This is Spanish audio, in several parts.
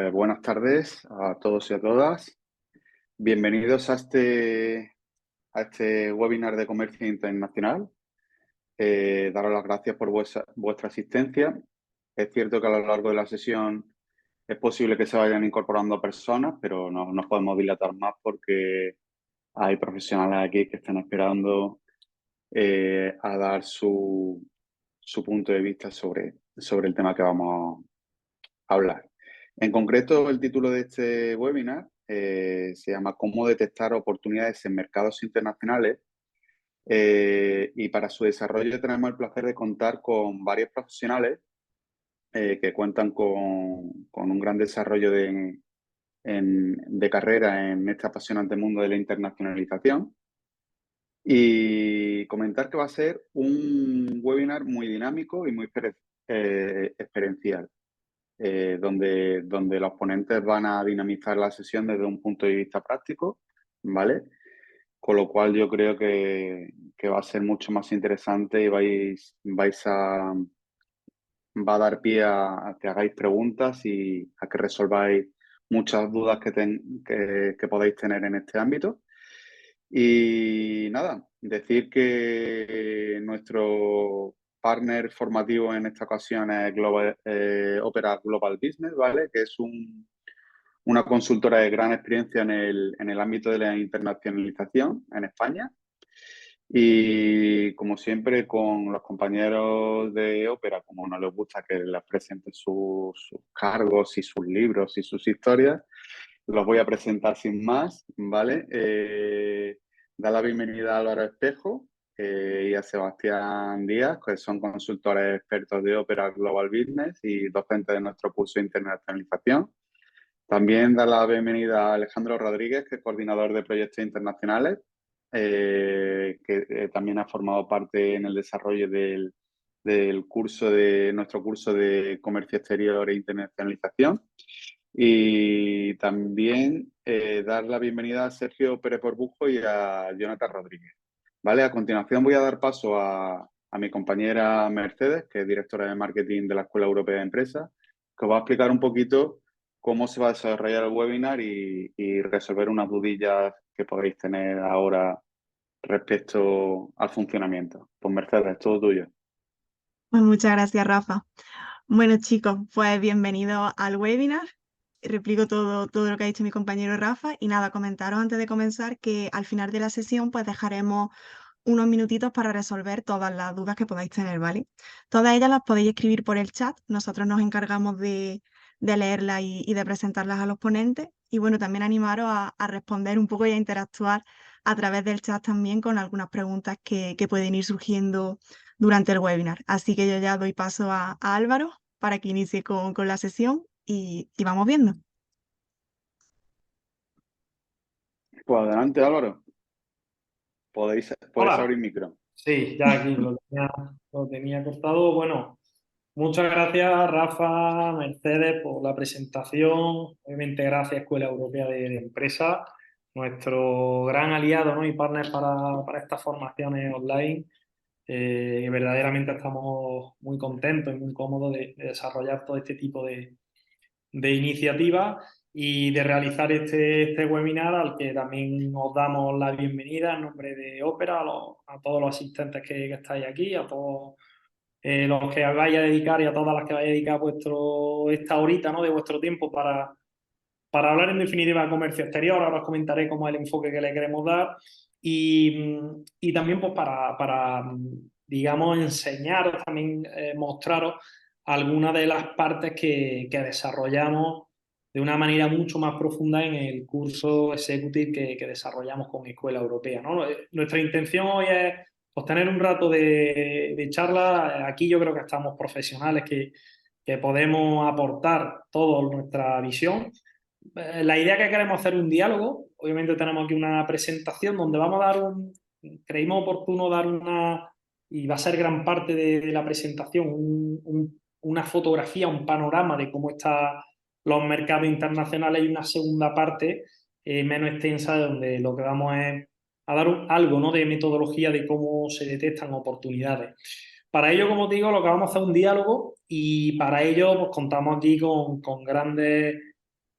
Buenas tardes a todos y a todas. Bienvenidos a este webinar de comercio internacional. Daros las gracias por vuestra asistencia. Es cierto que a lo largo de la sesión es posible que se vayan incorporando personas, pero no nos podemos dilatar más porque hay profesionales aquí que están esperando a dar su punto de vista sobre el tema que vamos a hablar. En concreto, el título de este webinar se llama "Cómo detectar oportunidades en mercados internacionales", y para su desarrollo tenemos el placer de contar con varios profesionales que cuentan con un gran desarrollo de carrera en este apasionante mundo de la internacionalización. Y comentar que va a ser un webinar muy dinámico y muy experiencial. Donde los ponentes van a dinamizar la sesión desde un punto de vista práctico, ¿vale? Con lo cual yo creo que va a ser mucho más interesante y va a dar pie a que hagáis preguntas y a que resolváis muchas dudas que podáis tener en este ámbito. Y nada, decir que nuestro partner formativo en esta ocasión es Opera Global Business, ¿vale? Que es una consultora de gran experiencia en el ámbito de la internacionalización en España. Y como siempre, con los compañeros de Opera, como no les gusta que les presenten sus cargos y sus libros y sus historias, los voy a presentar sin más, ¿vale? Da la bienvenida a Álvaro Espejo y a Sebastián Díaz, que son consultores expertos de Opera Global Business y docentes de nuestro curso de internacionalización. También da la bienvenida a Alejandro Rodríguez, que es coordinador de proyectos internacionales, que también ha formado parte en el desarrollo del nuestro curso de comercio exterior e internacionalización. Y también dar la bienvenida a Sergio Pérez Borbujo y a Jonathan Rodríguez. ¿Vale? A continuación voy a dar paso a mi compañera Mercedes, que es directora de marketing de la Escuela Europea de Empresas, que os va a explicar un poquito cómo se va a desarrollar el webinar y resolver unas dudillas que podéis tener ahora respecto al funcionamiento. Pues Mercedes, todo tuyo. Pues muchas gracias, Rafa. Bueno, chicos, pues bienvenidos al webinar. Replico todo lo que ha dicho mi compañero Rafa y nada, comentaros antes de comenzar que al final de la sesión pues dejaremos unos minutitos para resolver todas las dudas que podáis tener, ¿vale? Todas ellas las podéis escribir por el chat, nosotros nos encargamos de leerlas y de presentarlas a los ponentes y bueno, también animaros a responder un poco y a interactuar a través del chat también con algunas preguntas que pueden ir surgiendo durante el webinar. Así que yo ya doy paso a Álvaro para que inicie con la sesión y vamos viendo. Pues adelante, Álvaro. Puedes Hola, abrir micro. sí, ya aquí lo tenía cortado. Bueno, muchas gracias Rafa, Mercedes por la presentación. Obviamente gracias Escuela Europea de Empresas, nuestro gran aliado, ¿no? Y partner para estas formaciones online. Verdaderamente estamos muy contentos y muy cómodos de desarrollar todo este tipo de iniciativas y de realizar este webinar al que también os damos la bienvenida en nombre de Opera a todos los asistentes que estáis aquí, a todos los que os vais a dedicar y a todas las que vais a dedicar esta horita, ¿no? De vuestro tiempo para hablar en definitiva de comercio exterior. Ahora os comentaré cómo es el enfoque que le queremos dar y también pues para digamos, enseñaros, también mostraros algunas de las partes que desarrollamos de una manera mucho más profunda en el curso Executive que desarrollamos con Escuela Europea, ¿no? Nuestra intención hoy es pues, tener un rato de charla. Aquí yo creo que estamos profesionales que podemos aportar toda nuestra visión. La idea que queremos hacer es un diálogo. Obviamente tenemos aquí una presentación donde vamos a dar creímos oportuno dar y va a ser gran parte de la presentación, una fotografía, un panorama de cómo están los mercados internacionales y una segunda parte menos extensa donde lo que vamos es a dar algo, ¿no? De metodología de cómo se detectan oportunidades. Para ello, como te digo, lo que vamos a hacer es un diálogo y para ello pues, contamos aquí con grandes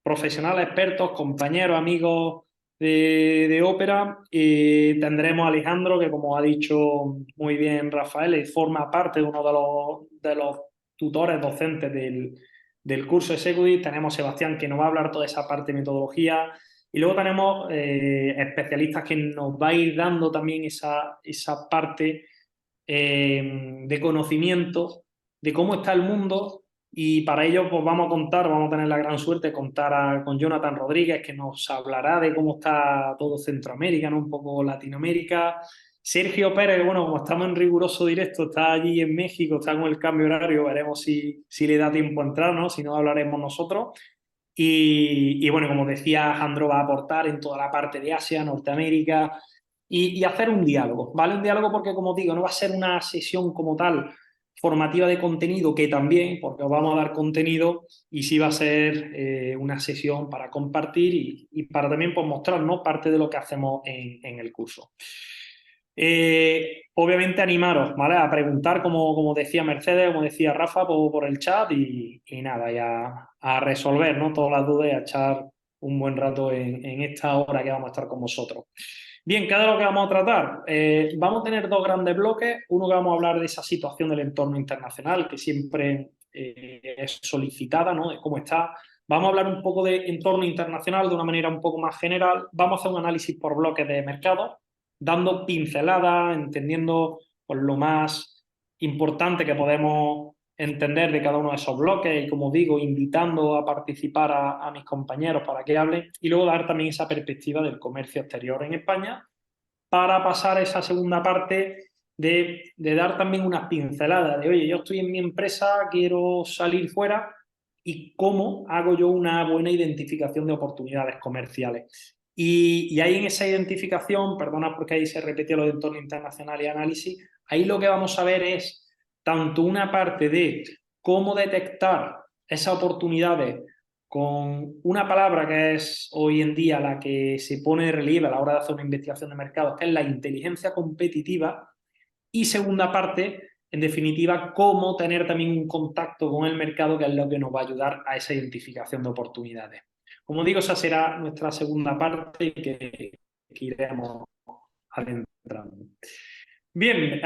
profesionales, expertos, compañeros, amigos de ópera. Y tendremos a Alejandro, que como ha dicho muy bien Rafael, forma parte de uno de los tutores docentes del curso Executive. Tenemos a Sebastián, que nos va a hablar toda esa parte de metodología. Y luego tenemos especialistas que nos va a ir dando también esa parte de conocimiento de cómo está el mundo. Y para ello pues vamos a tener la gran suerte de contar con Jonathan Rodríguez, que nos hablará de cómo está todo Centroamérica, ¿no? Un poco Latinoamérica. Sergio Pérez, bueno, como estamos en riguroso directo, está allí en México, está con el cambio horario, veremos si le da tiempo a entrar, ¿no? Si no, hablaremos nosotros. Y bueno, como decía, Alejandro va a aportar en toda la parte de Asia, Norteamérica y hacer un diálogo, ¿vale? Un diálogo porque, como digo, no va a ser una sesión como tal formativa de contenido, que también, porque os vamos a dar contenido, y sí va a ser una sesión para compartir y para también pues, mostrarnos parte de lo que hacemos en el curso. Obviamente animaros, ¿vale? A preguntar, como decía Mercedes, como decía Rafa, por el chat y nada, y a resolver, ¿no? Todas las dudas y a echar un buen rato en esta hora que vamos a estar con vosotros. Bien, ¿qué es lo que vamos a tratar? Vamos a tener dos grandes bloques. Uno que vamos a hablar de esa situación del entorno internacional, que siempre es solicitada, ¿no? De cómo está. Vamos a hablar un poco de entorno internacional de una manera un poco más general. Vamos a hacer un análisis por bloques de mercado, dando pinceladas, entendiendo pues, lo más importante que podemos entender de cada uno de esos bloques y, como digo, invitando a participar a mis compañeros para que hablen y luego dar también esa perspectiva del comercio exterior en España para pasar a esa segunda parte de dar también unas pinceladas de, oye, yo estoy en mi empresa, quiero salir fuera y cómo hago yo una buena identificación de oportunidades comerciales. Y ahí en esa identificación, perdona porque ahí se repetía lo de entorno internacional y análisis, ahí lo que vamos a ver es tanto una parte de cómo detectar esas oportunidades con una palabra que es hoy en día la que se pone de relieve a la hora de hacer una investigación de mercado, que es la inteligencia competitiva, y segunda parte, en definitiva, cómo tener también un contacto con el mercado, que es lo que nos va a ayudar a esa identificación de oportunidades. Como digo, esa será nuestra segunda parte y que iremos adentrando. Bien,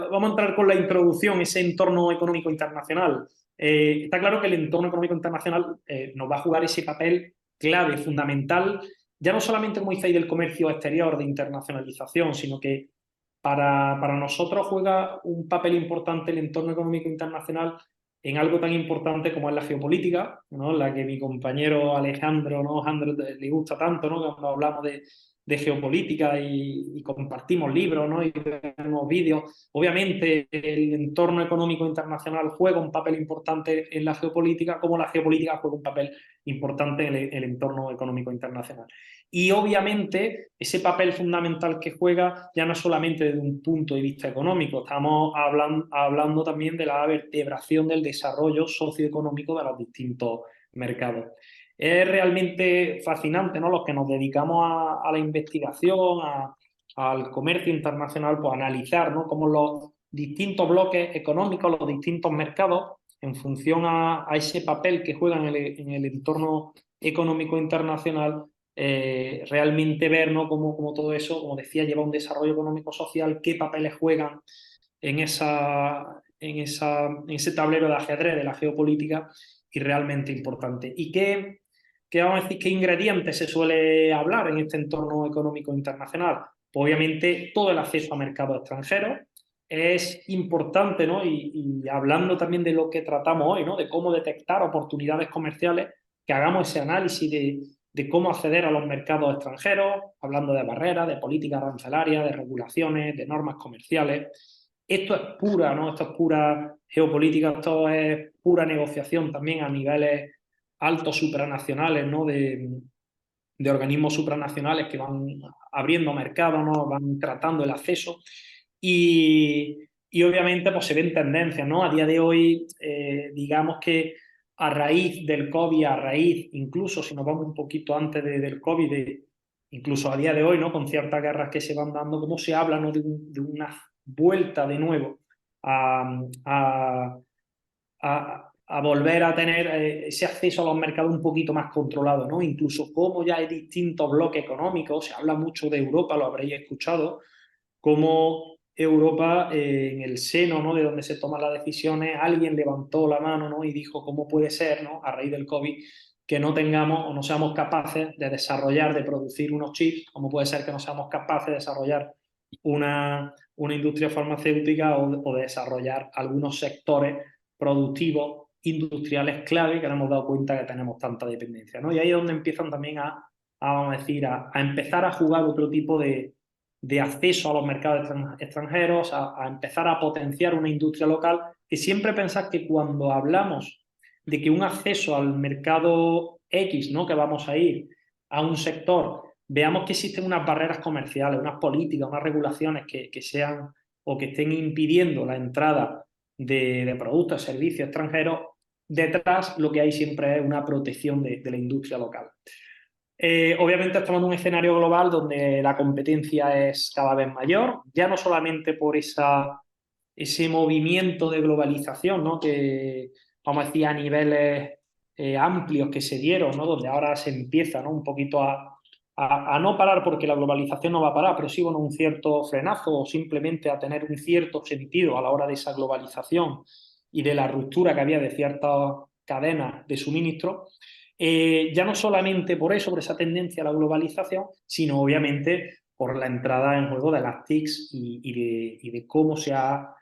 vamos a entrar con la introducción, ese entorno económico internacional. Está claro que el entorno económico internacional nos va a jugar ese papel clave, fundamental, ya no solamente como dice ahí del comercio exterior, de internacionalización, sino que para nosotros juega un papel importante el entorno económico internacional en algo tan importante como es la geopolítica, ¿no? La que mi compañero Alejandro, ¿no? Alejandro le gusta tanto, ¿no? Cuando hablamos de geopolítica y compartimos libros, ¿no? Y vemos vídeos. Obviamente el entorno económico internacional juega un papel importante en la geopolítica, como la geopolítica juega un papel importante en el entorno económico internacional. Y obviamente ese papel fundamental que juega ya no solamente desde un punto de vista económico, estamos hablando también de la vertebración del desarrollo socioeconómico de los distintos mercados. Es realmente fascinante, ¿no? Los que nos dedicamos a la investigación, al comercio internacional, pues analizar, ¿no? Cómo los distintos bloques económicos, los distintos mercados, en función a ese papel que juegan en el entorno económico internacional, realmente ver, ¿no? Cómo todo eso, como decía, lleva un desarrollo económico-social, qué papeles juegan en ese tablero de ajedrez de la geopolítica, y realmente importante. ¿Y qué vamos a decir, qué ingredientes se suele hablar en este entorno económico internacional? Pues obviamente todo el acceso a mercados extranjeros es importante, ¿no? Y hablando también de lo que tratamos hoy, ¿no? De cómo detectar oportunidades comerciales, que hagamos ese análisis de cómo acceder a los mercados extranjeros, hablando de barreras, de políticas arancelarias, de regulaciones, de normas comerciales. Esto es pura, ¿no? Esto es pura geopolítica, esto es pura negociación también a niveles altos supranacionales, ¿no? De organismos supranacionales que van abriendo mercados, ¿no? Van tratando el acceso y obviamente pues se ven tendencias, ¿no? A día de hoy, digamos que a raíz del COVID, a raíz, incluso si nos vamos un poquito antes del COVID, incluso a día de hoy, ¿no? Con ciertas guerras que se van dando, cómo se habla, ¿no? de una vuelta de nuevo a a volver a tener ese acceso a los mercados un poquito más controlado, ¿no? Incluso como ya hay distintos bloques económicos, se habla mucho de Europa, lo habréis escuchado, como Europa, en el seno, ¿no?, de donde se toman las decisiones, alguien levantó la mano, ¿no?, y dijo cómo puede ser, ¿no?, a raíz del COVID, que no tengamos o no seamos capaces de desarrollar, de producir unos chips, cómo puede ser que no seamos capaces de desarrollar una industria farmacéutica o de desarrollar algunos sectores productivos industriales clave que nos hemos dado cuenta que tenemos tanta dependencia, ¿no? Y ahí es donde empiezan también vamos a decir, a empezar a jugar otro tipo de acceso a los mercados extranjeros, a empezar a potenciar una industria local, que siempre pensad que cuando hablamos de que un acceso al mercado X, ¿no?, que vamos a ir a un sector, veamos que existen unas barreras comerciales, unas políticas, unas regulaciones que sean o que estén impidiendo la entrada de productos, servicios extranjeros, detrás lo que hay siempre es una protección de la industria local. Obviamente estamos en un escenario global donde la competencia es cada vez mayor, ya no solamente por ese movimiento de globalización, ¿no?, que vamos a decir a niveles amplios que se dieron, ¿no?, donde ahora se empieza, ¿no?, un poquito a no parar, porque la globalización no va a parar, pero sí, bueno, un cierto frenazo o simplemente a tener un cierto sentido a la hora de esa globalización y de la ruptura que había de ciertas cadenas de suministro. Ya no solamente por eso, por esa tendencia a la globalización, sino obviamente por la entrada en juego de las TICs y de cómo se ha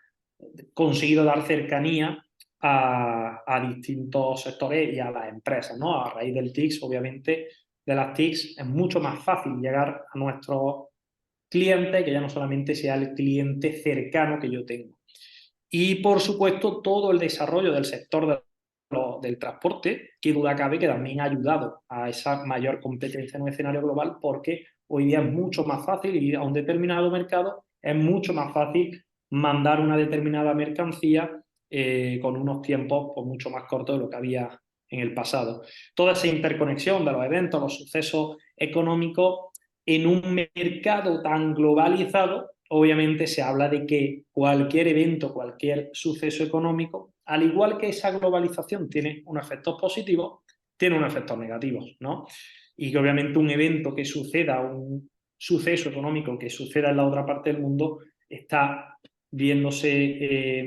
conseguido dar cercanía a distintos sectores y a las empresas, ¿no? A raíz del TICs, obviamente, de las TICs es mucho más fácil llegar a nuestros clientes, que ya no solamente sea el cliente cercano que yo tengo. Y, por supuesto, todo el desarrollo del sector del transporte, que duda cabe que también ha ayudado a esa mayor competencia en un escenario global, porque hoy día es mucho más fácil ir a un determinado mercado, es mucho más fácil mandar una determinada mercancía con unos tiempos pues, mucho más cortos de lo que había en el pasado. Toda esa interconexión de los eventos, los sucesos económicos en un mercado tan globalizado, obviamente se habla de que cualquier evento, cualquier suceso económico, al igual que esa globalización tiene unos efectos positivos, tiene unos efectos negativos, ¿no? Y que obviamente un evento que suceda, un suceso económico que suceda en la otra parte del mundo, está viéndose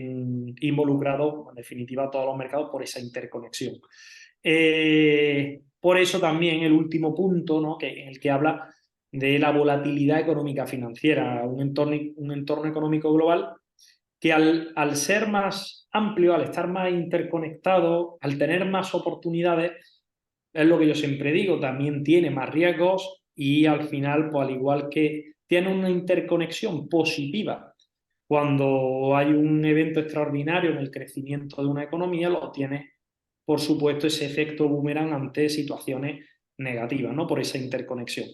involucrado, en definitiva, todos los mercados por esa interconexión. Por eso también el último punto, ¿no?, en el que habla de la volatilidad económica financiera, un entorno económico global que al ser más amplio, al estar más interconectado, al tener más oportunidades, es lo que yo siempre digo, también tiene más riesgos y al final, pues al igual que tiene una interconexión positiva, cuando hay un evento extraordinario en el crecimiento de una economía, lo tiene, por supuesto, ese efecto boomerang ante situaciones negativas, ¿no?, por esa interconexión.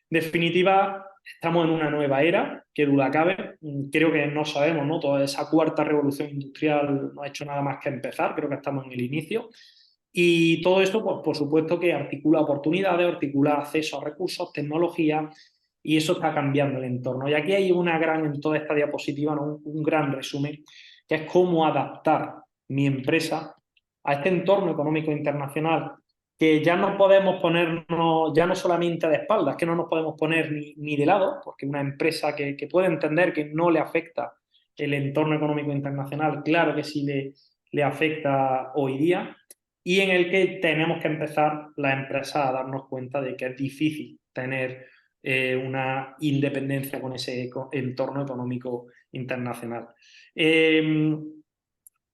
En definitiva, estamos en una nueva era, que duda cabe. Creo que no sabemos, ¿no?, toda esa cuarta revolución industrial no ha hecho nada más que empezar, creo que estamos en el inicio. Y todo esto, pues, por supuesto, que articula oportunidades, articula acceso a recursos, tecnología, y eso está cambiando el entorno. Y aquí hay en toda esta diapositiva, ¿no?, un gran resumen, que es cómo adaptar mi empresa a este entorno económico internacional, que ya no podemos ponernos, ya no solamente de espaldas, que no nos podemos poner ni de lado, porque una empresa que puede entender que no le afecta el entorno económico internacional, claro que sí le afecta hoy día, y en el que tenemos que empezar las empresas a darnos cuenta de que es difícil tener una independencia con ese entorno económico internacional.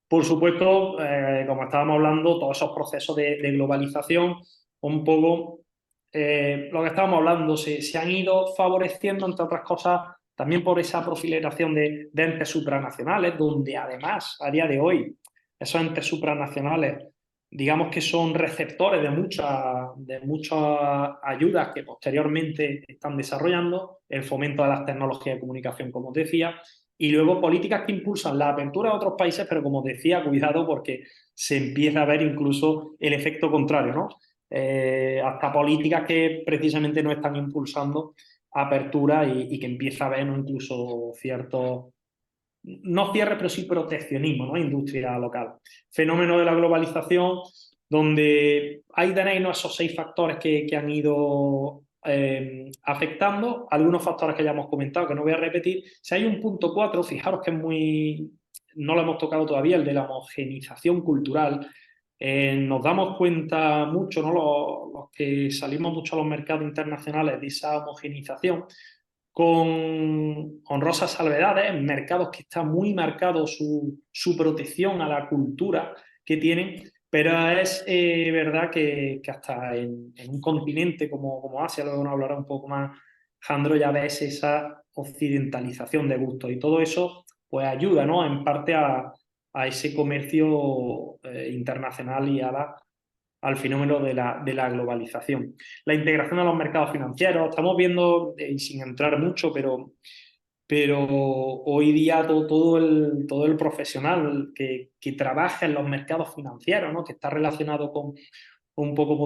Por supuesto, como estábamos hablando, todos esos procesos de globalización, un poco lo que estábamos hablando, se han ido favoreciendo, entre otras cosas, también por esa proliferación de entes supranacionales, donde además, a día de hoy, esos entes supranacionales, digamos que son receptores de muchas ayudas que posteriormente están desarrollando, el fomento de las tecnologías de comunicación, como os decía, y luego políticas que impulsan la apertura a otros países, pero como os decía, cuidado porque se empieza a ver incluso el efecto contrario, ¿no? Hasta políticas que precisamente no están impulsando apertura y que empieza a haber, ¿no?, incluso ciertos no cierre, pero sí proteccionismo, ¿no? Industria local. Fenómeno de la globalización, donde ahí tenéis, ¿no?, esos 6 factores que han ido afectando, algunos factores que ya hemos comentado, que no voy a repetir. Si hay un punto 4, fijaros que es muy... no lo hemos tocado todavía, el de la homogeneización cultural. Nos damos cuenta mucho, ¿no?, los que salimos mucho a los mercados internacionales, de esa homogeneización, con honrosas salvedades, mercados que está muy marcado su protección a la cultura que tienen, pero es verdad que hasta en un continente como Asia, luego nos hablará un poco más Jandro, ya ves esa occidentalización de gustos, y todo eso pues ayuda, ¿no?, en parte a ese comercio internacional y al fenómeno de la globalización. La integración a los mercados financieros, estamos viendo, y sin entrar mucho, pero hoy día todo el profesional que trabaja en los mercados financieros, ¿no?, que está relacionado un poco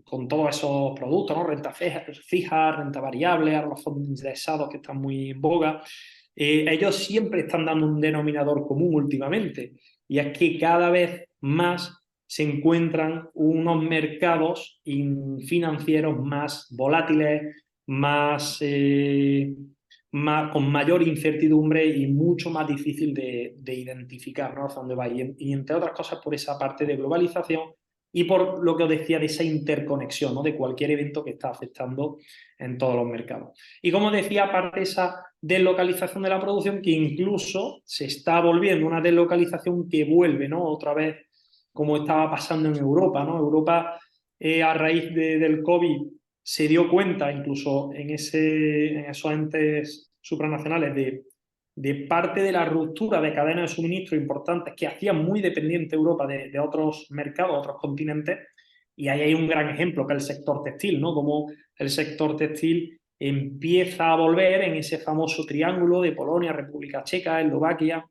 con todos esos productos, ¿no?, renta fija, renta variable, ahora los fondos indexados que están muy en boga, ellos siempre están dando un denominador común últimamente, y es que cada vez más se encuentran unos mercados financieros más volátiles, con mayor incertidumbre y mucho más difícil de identificar, ¿no?, hacia dónde va. Y entre otras cosas por esa parte de globalización y por lo que os decía de esa interconexión, ¿no?, de cualquier evento que está afectando en todos los mercados. Y como decía, aparte de esa deslocalización de la producción, que incluso se está volviendo una deslocalización que vuelve, ¿no?, otra vez, como estaba pasando en Europa, ¿no? Europa, a raíz del COVID, se dio cuenta, incluso en esos entes supranacionales, de parte de la ruptura de cadenas de suministro importantes que hacían muy dependiente Europa de otros mercados, otros continentes, y ahí hay un gran ejemplo, que es el sector textil, ¿no?, como el sector textil empieza a volver en ese famoso triángulo de Polonia, República Checa, Eslovaquia,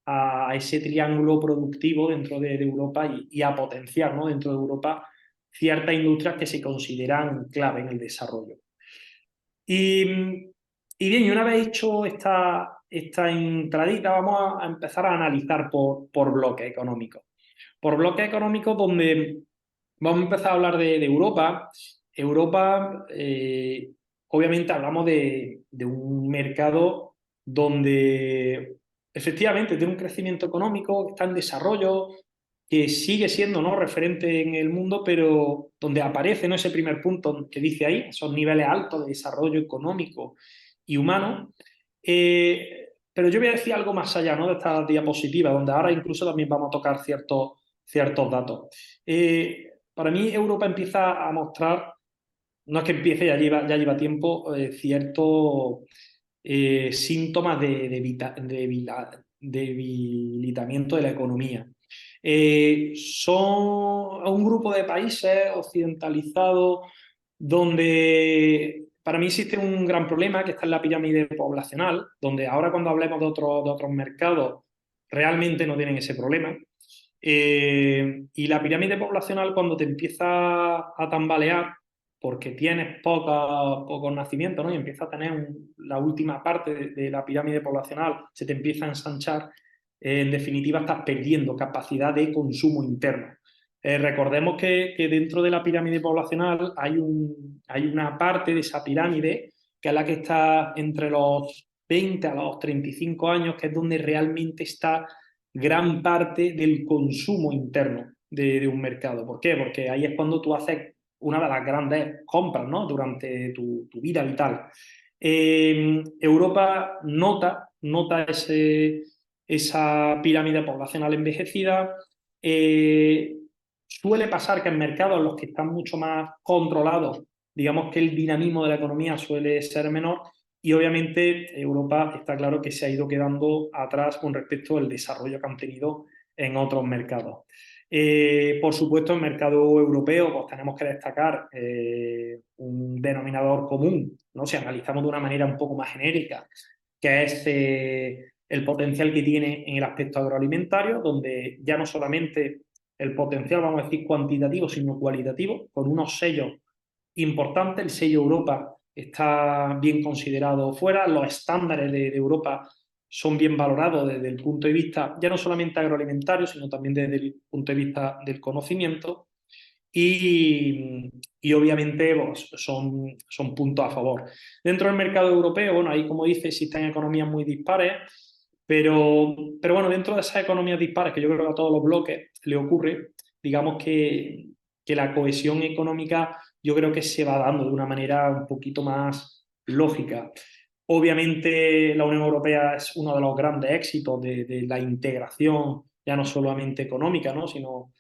a ese triángulo productivo dentro de Europa y a potenciar, ¿no?, dentro de Europa ciertas industrias que se consideran clave en el desarrollo. Y bien, y una vez hecho esta entradita, vamos a empezar a analizar por bloques económicos. Por bloques económicos, donde vamos a empezar a hablar de Europa. Europa, obviamente hablamos de un mercado donde efectivamente tiene un crecimiento económico, que está en desarrollo, que sigue siendo, ¿no?, referente en el mundo, pero donde aparece, ¿no?, ese primer punto que dice ahí, esos niveles altos de desarrollo económico y humano. Pero yo voy a decir algo más allá, ¿no?, de esta diapositiva, donde ahora incluso también vamos a tocar ciertos datos. Para mí Europa empieza a mostrar, no es que empiece, ya lleva tiempo, ciertos síntomas de debilitamiento de la economía. Son un grupo de países occidentalizados donde para mí existe un gran problema, que está en la pirámide poblacional, donde ahora cuando hablemos de otros mercados realmente no tienen ese problema. Y la pirámide poblacional, cuando te empieza a tambalear porque tienes pocos nacimientos, ¿no?, y empiezas a tener la última parte de la pirámide poblacional, se te empieza a ensanchar, en definitiva estás perdiendo capacidad de consumo interno. Recordemos que dentro de la pirámide poblacional hay una parte de esa pirámide que es la que está entre los 20 a los 35 años, que es donde realmente está gran parte del consumo interno de un mercado. ¿Por qué? Porque ahí es cuando tú haces una de las grandes compras, ¿no?, durante tu vida vital. Europa nota esa pirámide poblacional envejecida. Suele pasar que en mercados en los que están mucho más controlados, digamos que el dinamismo de la economía suele ser menor, y obviamente Europa está claro que se ha ido quedando atrás con respecto al desarrollo que han tenido en otros mercados. Por supuesto, en el mercado europeo pues tenemos que destacar un denominador común, ¿no?, si analizamos de una manera un poco más genérica, que es el potencial que tiene en el aspecto agroalimentario, donde ya no solamente el potencial, vamos a decir, cuantitativo, sino cualitativo, con unos sellos importantes. El sello Europa está bien considerado fuera, los estándares de Europa son bien valorados desde el punto de vista ya no solamente agroalimentario, sino también desde el punto de vista del conocimiento. Y obviamente pues, son puntos a favor. Dentro del mercado europeo, bueno, ahí como dice, existen economías muy dispares, pero bueno, dentro de esas economías dispares, que yo creo que a todos los bloques le ocurre, digamos que la cohesión económica yo creo que se va dando de una manera un poquito más lógica. Obviamente la Unión Europea es uno de los grandes éxitos de la integración, ya no solamente económica, ¿no? sino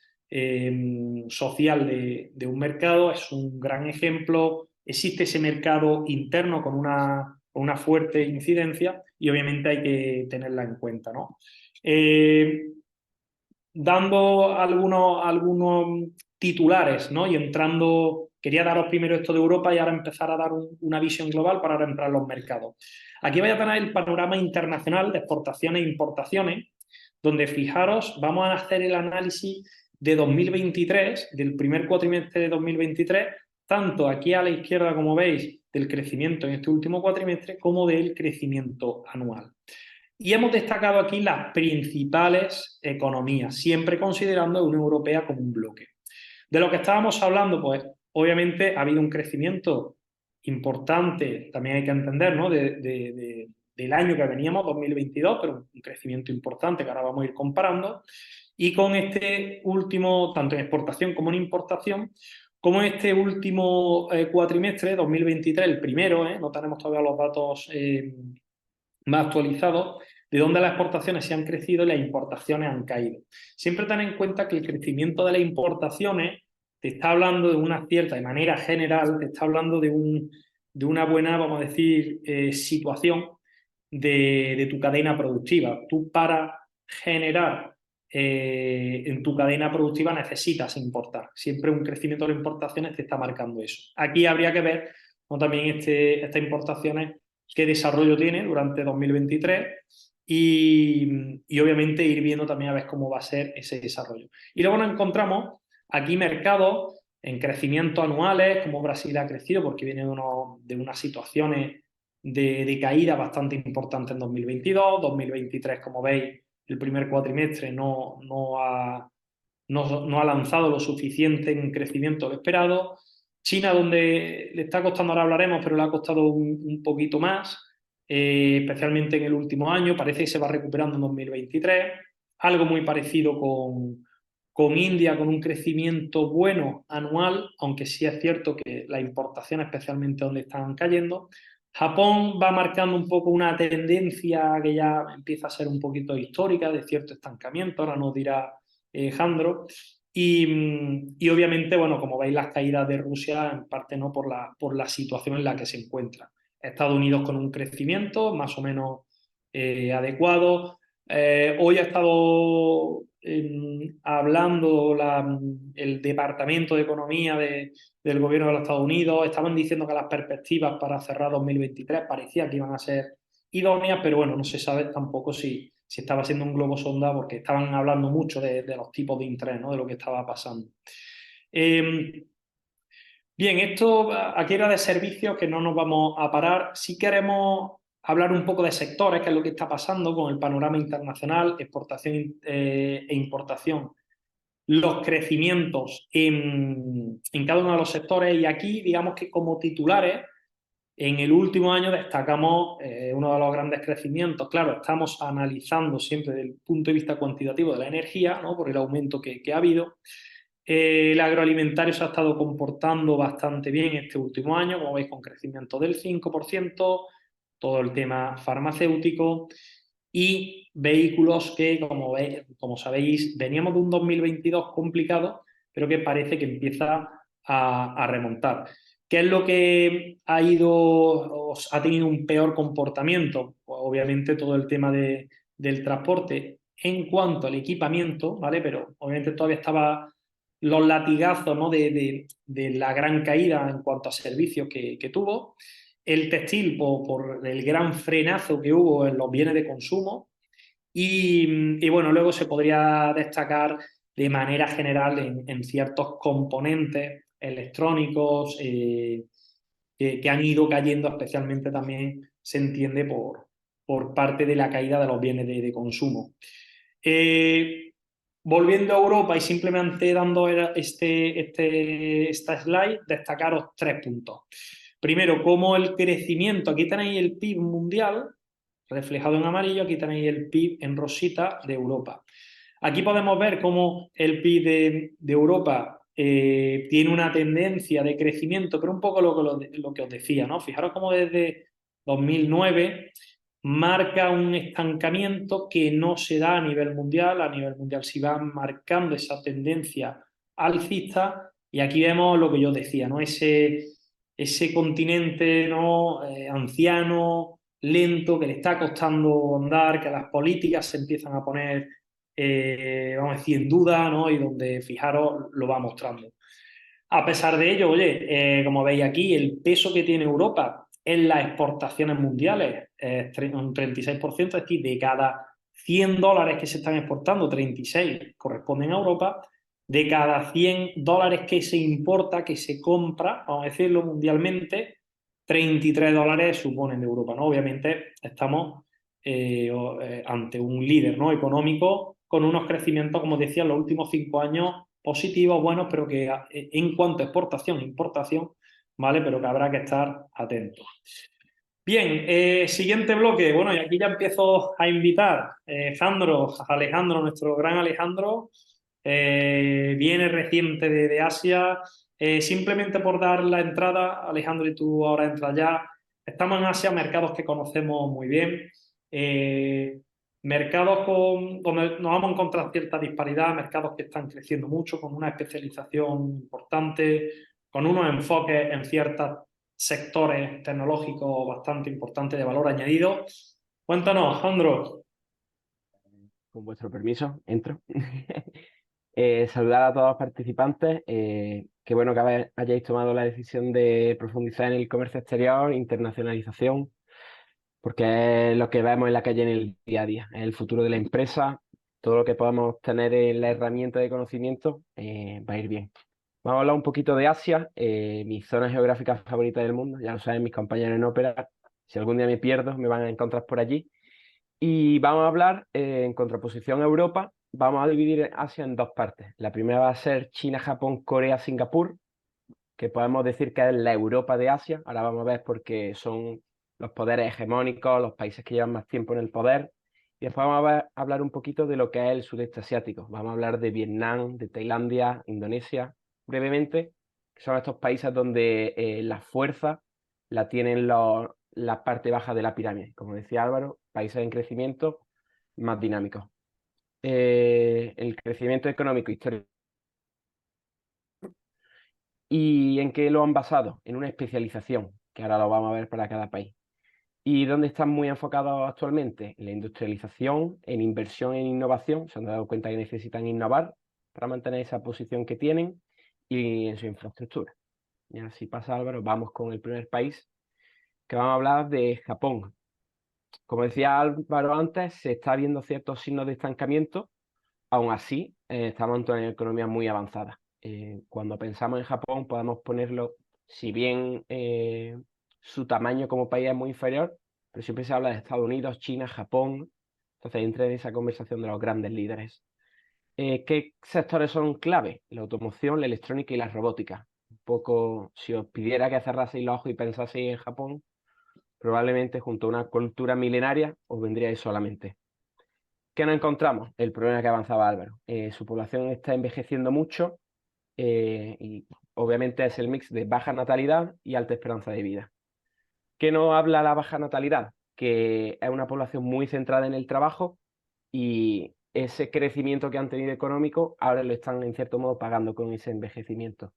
social de un mercado, es un gran ejemplo. Existe ese mercado interno con una fuerte incidencia y obviamente hay que tenerla en cuenta, ¿no? Dando algunos titulares, ¿no? Y entrando, quería daros primero esto de Europa y ahora empezar a dar una visión global para ahora entrar en los mercados. Aquí vais a tener el panorama internacional de exportaciones e importaciones, donde fijaros, vamos a hacer el análisis de 2023, del primer cuatrimestre de 2023, tanto aquí a la izquierda, como veis, del crecimiento en este último cuatrimestre, como del crecimiento anual. Y hemos destacado aquí las principales economías, siempre considerando a la Unión Europea como un bloque. De lo que estábamos hablando, pues obviamente ha habido un crecimiento importante, también hay que entender, ¿no? Del año que veníamos, 2022, pero un crecimiento importante que ahora vamos a ir comparando. Y con este último, tanto en exportación como en importación, como en este último cuatrimestre, 2023, el primero, no tenemos todavía los datos más actualizados, de dónde las exportaciones se han crecido y las importaciones han caído. Siempre ten en cuenta que el crecimiento de las importaciones te está hablando de una cierta, de manera general, te está hablando de una buena, vamos a decir, situación de tu cadena productiva. Tú para generar en tu cadena productiva necesitas importar. Siempre un crecimiento de las importaciones te está marcando eso. Aquí habría que ver, ¿no? También estas importaciones qué desarrollo tiene durante 2023 y obviamente ir viendo también a ver cómo va a ser ese desarrollo. Y luego nos encontramos aquí mercados en crecimientos anuales, como Brasil ha crecido porque viene de unas situaciones de caída bastante importantes en 2022, 2023, como veis, el primer cuatrimestre no ha lanzado lo suficiente en crecimiento lo esperado. China, donde le está costando, ahora hablaremos, pero le ha costado un poquito más, especialmente en el último año, parece que se va recuperando en 2023. Algo muy parecido con India, con un crecimiento bueno anual, aunque sí es cierto que las importaciones, especialmente donde están cayendo. Japón va marcando un poco una tendencia que ya empieza a ser un poquito histórica, de cierto estancamiento, ahora nos dirá Jandro. Y obviamente, bueno, como veis, las caídas de Rusia en parte no por la situación en la que se encuentra. Estados Unidos con un crecimiento más o menos adecuado. Hoy ha estado hablando el Departamento de Economía del Gobierno de los Estados Unidos. Estaban diciendo que las perspectivas para cerrar 2023 parecía que iban a ser idóneas, pero bueno, no se sabe tampoco si estaba siendo un globo sonda, porque estaban hablando mucho de los tipos de interés, ¿no? De lo que estaba pasando. Bien, esto aquí era de servicios, que no nos vamos a parar. Si queremos hablar un poco de sectores, que es lo que está pasando con el panorama internacional, exportación e importación, los crecimientos en cada uno de los sectores, y aquí digamos que como titulares en el último año destacamos uno de los grandes crecimientos. Claro, estamos analizando siempre desde el punto de vista cuantitativo de la energía, ¿no? Por el aumento que ha habido. El agroalimentario se ha estado comportando bastante bien este último año, como veis, con crecimiento del 5%, todo el tema farmacéutico y vehículos que, como sabéis, veníamos de un 2022 complicado, pero que parece que empieza a remontar. ¿Qué es lo que ha tenido un peor comportamiento? Pues obviamente todo el tema del transporte en cuanto al equipamiento, ¿vale? Pero obviamente todavía estaba los latigazos, ¿no? de la gran caída en cuanto a servicios que tuvo. El textil por el gran frenazo que hubo en los bienes de consumo. Y bueno, luego se podría destacar de manera general en ciertos componentes electrónicos que han ido cayendo, especialmente también se entiende por parte de la caída de los bienes de consumo. Volviendo a Europa y simplemente dando esta slide, destacaros 3 puntos. Primero, cómo el crecimiento, aquí tenéis el PIB mundial, reflejado en amarillo, aquí tenéis el PIB en rosita de Europa. Aquí podemos ver cómo el PIB de Europa tiene una tendencia de crecimiento, pero un poco lo que os decía, ¿no? Fijaros cómo desde 2009 marca un estancamiento que no se da a nivel mundial sí va marcando esa tendencia alcista, y aquí vemos lo que yo decía, ¿no? Ese continente, ¿no? Anciano, lento, que le está costando andar, que las políticas se empiezan a poner, vamos a decir, en duda, ¿no? Y donde, fijaros, lo va mostrando. A pesar de ello, oye, como veis aquí, el peso que tiene Europa en las exportaciones mundiales es un 36%, es decir, de cada 100 dólares que se están exportando, 36 corresponden a Europa. De cada 100 dólares que se importa, que se compra, vamos a decirlo mundialmente, 33 dólares suponen de Europa, ¿no? Obviamente estamos ante un líder, ¿no? económico con unos crecimientos, como decía, en los últimos 5 años positivos, buenos, pero que en cuanto a exportación, importación, ¿vale? Pero que habrá que estar atentos. Bien, siguiente bloque. Bueno, y aquí ya empiezo a invitar Alejandro, nuestro gran Alejandro, viene reciente de Asia. Simplemente por dar la entrada, Alejandro, y tú ahora entras ya. Estamos en Asia, mercados que conocemos muy bien. Mercados donde nos vamos a encontrar cierta disparidad, mercados que están creciendo mucho, con una especialización importante, con unos enfoques en ciertos sectores tecnológicos bastante importantes de valor añadido. Cuéntanos, Alejandro. Con vuestro permiso, entro. Saludar a todos los participantes. Qué bueno que hayáis tomado la decisión de profundizar en el comercio exterior, internacionalización, porque es lo que vemos en la calle en el día a día, es el futuro de la empresa. Todo lo que podamos tener en la herramienta de conocimiento va a ir bien. Vamos a hablar un poquito de Asia, mi zona geográfica favorita del mundo. Ya lo saben mis compañeros en ópera. Si algún día me pierdo, me van a encontrar por allí. Y vamos a hablar en contraposición a Europa. Vamos a dividir Asia en 2 partes. La primera va a ser China, Japón, Corea, Singapur, que podemos decir que es la Europa de Asia. Ahora vamos a ver porque son los poderes hegemónicos, los países que llevan más tiempo en el poder. Y después vamos a hablar un poquito de lo que es el sudeste asiático. Vamos a hablar de Vietnam, de Tailandia, Indonesia, brevemente, que son estos países donde la fuerza la tienen la parte baja de la pirámide. Como decía Álvaro, países en crecimiento más dinámicos. El crecimiento económico histórico. ¿Y en qué lo han basado? En una especialización, que ahora lo vamos a ver para cada país. ¿Y dónde están muy enfocados actualmente? En la industrialización, en inversión en innovación. Se han dado cuenta que necesitan innovar para mantener esa posición que tienen, y en su infraestructura. Y así pasa, Álvaro, vamos con el primer país, que vamos a hablar de Japón. Como decía Álvaro antes, se está viendo ciertos signos de estancamiento. Aún así, estamos en una economía muy avanzada. Cuando pensamos en Japón, podemos ponerlo, si bien su tamaño como país es muy inferior, pero siempre se habla de Estados Unidos, China, Japón. Entonces entra en esa conversación de los grandes líderes. ¿Qué sectores son clave? La automoción, la electrónica y la robótica. Un poco, si os pidiera que cerraseis los ojos y pensaseis en Japón, probablemente junto a una cultura milenaria os vendríais solamente. ¿Qué nos encontramos? El problema que avanzaba Álvaro. Su población está envejeciendo mucho y obviamente es el mix de baja natalidad y alta esperanza de vida. ¿Qué nos habla la baja natalidad? Que es una población muy centrada en el trabajo, y ese crecimiento que han tenido económico ahora lo están en cierto modo pagando con ese envejecimiento.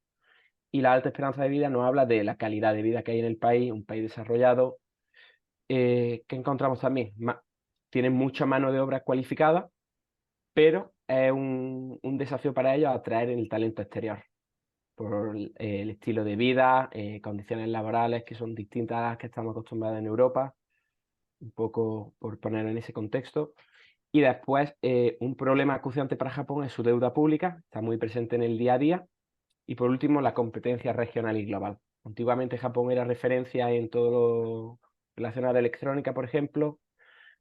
Y la alta esperanza de vida nos habla de la calidad de vida que hay en el país, un país desarrollado. ¿Qué encontramos también? Tienen mucha mano de obra cualificada, pero es un desafío para ellos atraer el talento exterior por el estilo de vida, condiciones laborales que son distintas a las que estamos acostumbrados en Europa, un poco por poner en ese contexto. Y después, un problema acuciante para Japón es su deuda pública, está muy presente en el día a día. Y por último, la competencia regional y global. Antiguamente Japón era referencia en todo lo relacionado a electrónica, por ejemplo,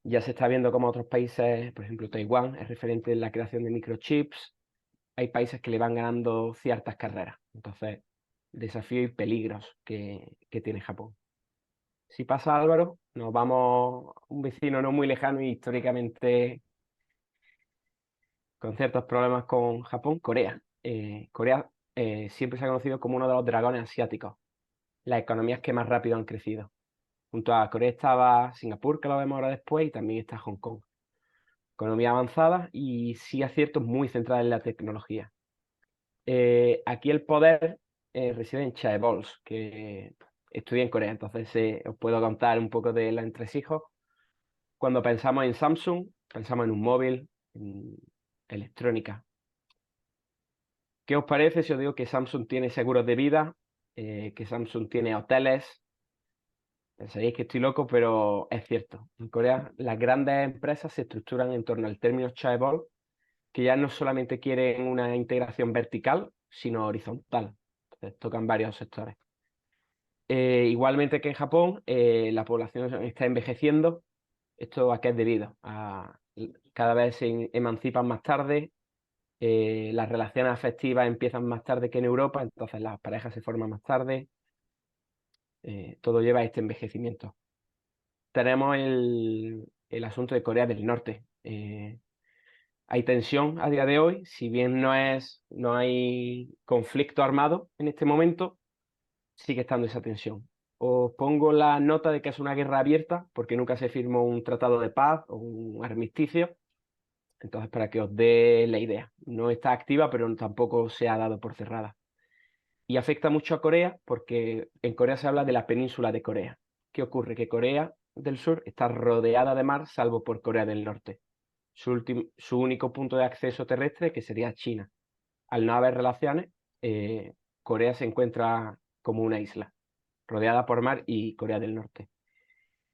Ya se está viendo como otros países, por ejemplo Taiwán, es referente en la creación de microchips. Hay países que le van ganando ciertas carreras. Entonces, desafíos y peligros que tiene Japón. Si pasa Álvaro, nos vamos a un vecino no muy lejano y históricamente con ciertos problemas con Japón, Corea. Corea siempre se ha conocido como uno de los dragones asiáticos, las economías que más rápido han crecido. Junto a Corea estaba Singapur, que lo vemos ahora después, y también está Hong Kong. Economía avanzada y sí aciertos muy centrados en la tecnología. Aquí el poder reside en chaebols, que estudié en Corea, entonces os puedo contar un poco de los entresijos. Cuando pensamos en Samsung, pensamos en un móvil, en electrónica. ¿Qué os parece si os digo que Samsung tiene seguros de vida, que Samsung tiene hoteles? Pensaréis que estoy loco, pero es cierto. En Corea las grandes empresas se estructuran en torno al término chaebol, que ya no solamente quieren una integración vertical, sino horizontal. Entonces, tocan varios sectores. Igualmente que en Japón, la población está envejeciendo. ¿Esto a qué es debido? Cada vez se emancipan más tarde, las relaciones afectivas empiezan más tarde que en Europa, entonces las parejas se forman más tarde. Todo lleva a este envejecimiento. Tenemos el asunto de Corea del Norte. Hay tensión a día de hoy, si bien no hay conflicto armado en este momento, sigue estando esa tensión. Os pongo la nota de que es una guerra abierta, porque nunca se firmó un tratado de paz o un armisticio. Entonces, para que os dé la idea, no está activa, pero tampoco se ha dado por cerrada. Y afecta mucho a Corea, porque en Corea se habla de la península de Corea. ¿Qué ocurre? Que Corea del Sur está rodeada de mar, salvo por Corea del Norte. Su único punto de acceso terrestre, que sería China. Al no haber relaciones, Corea se encuentra como una isla, rodeada por mar y Corea del Norte.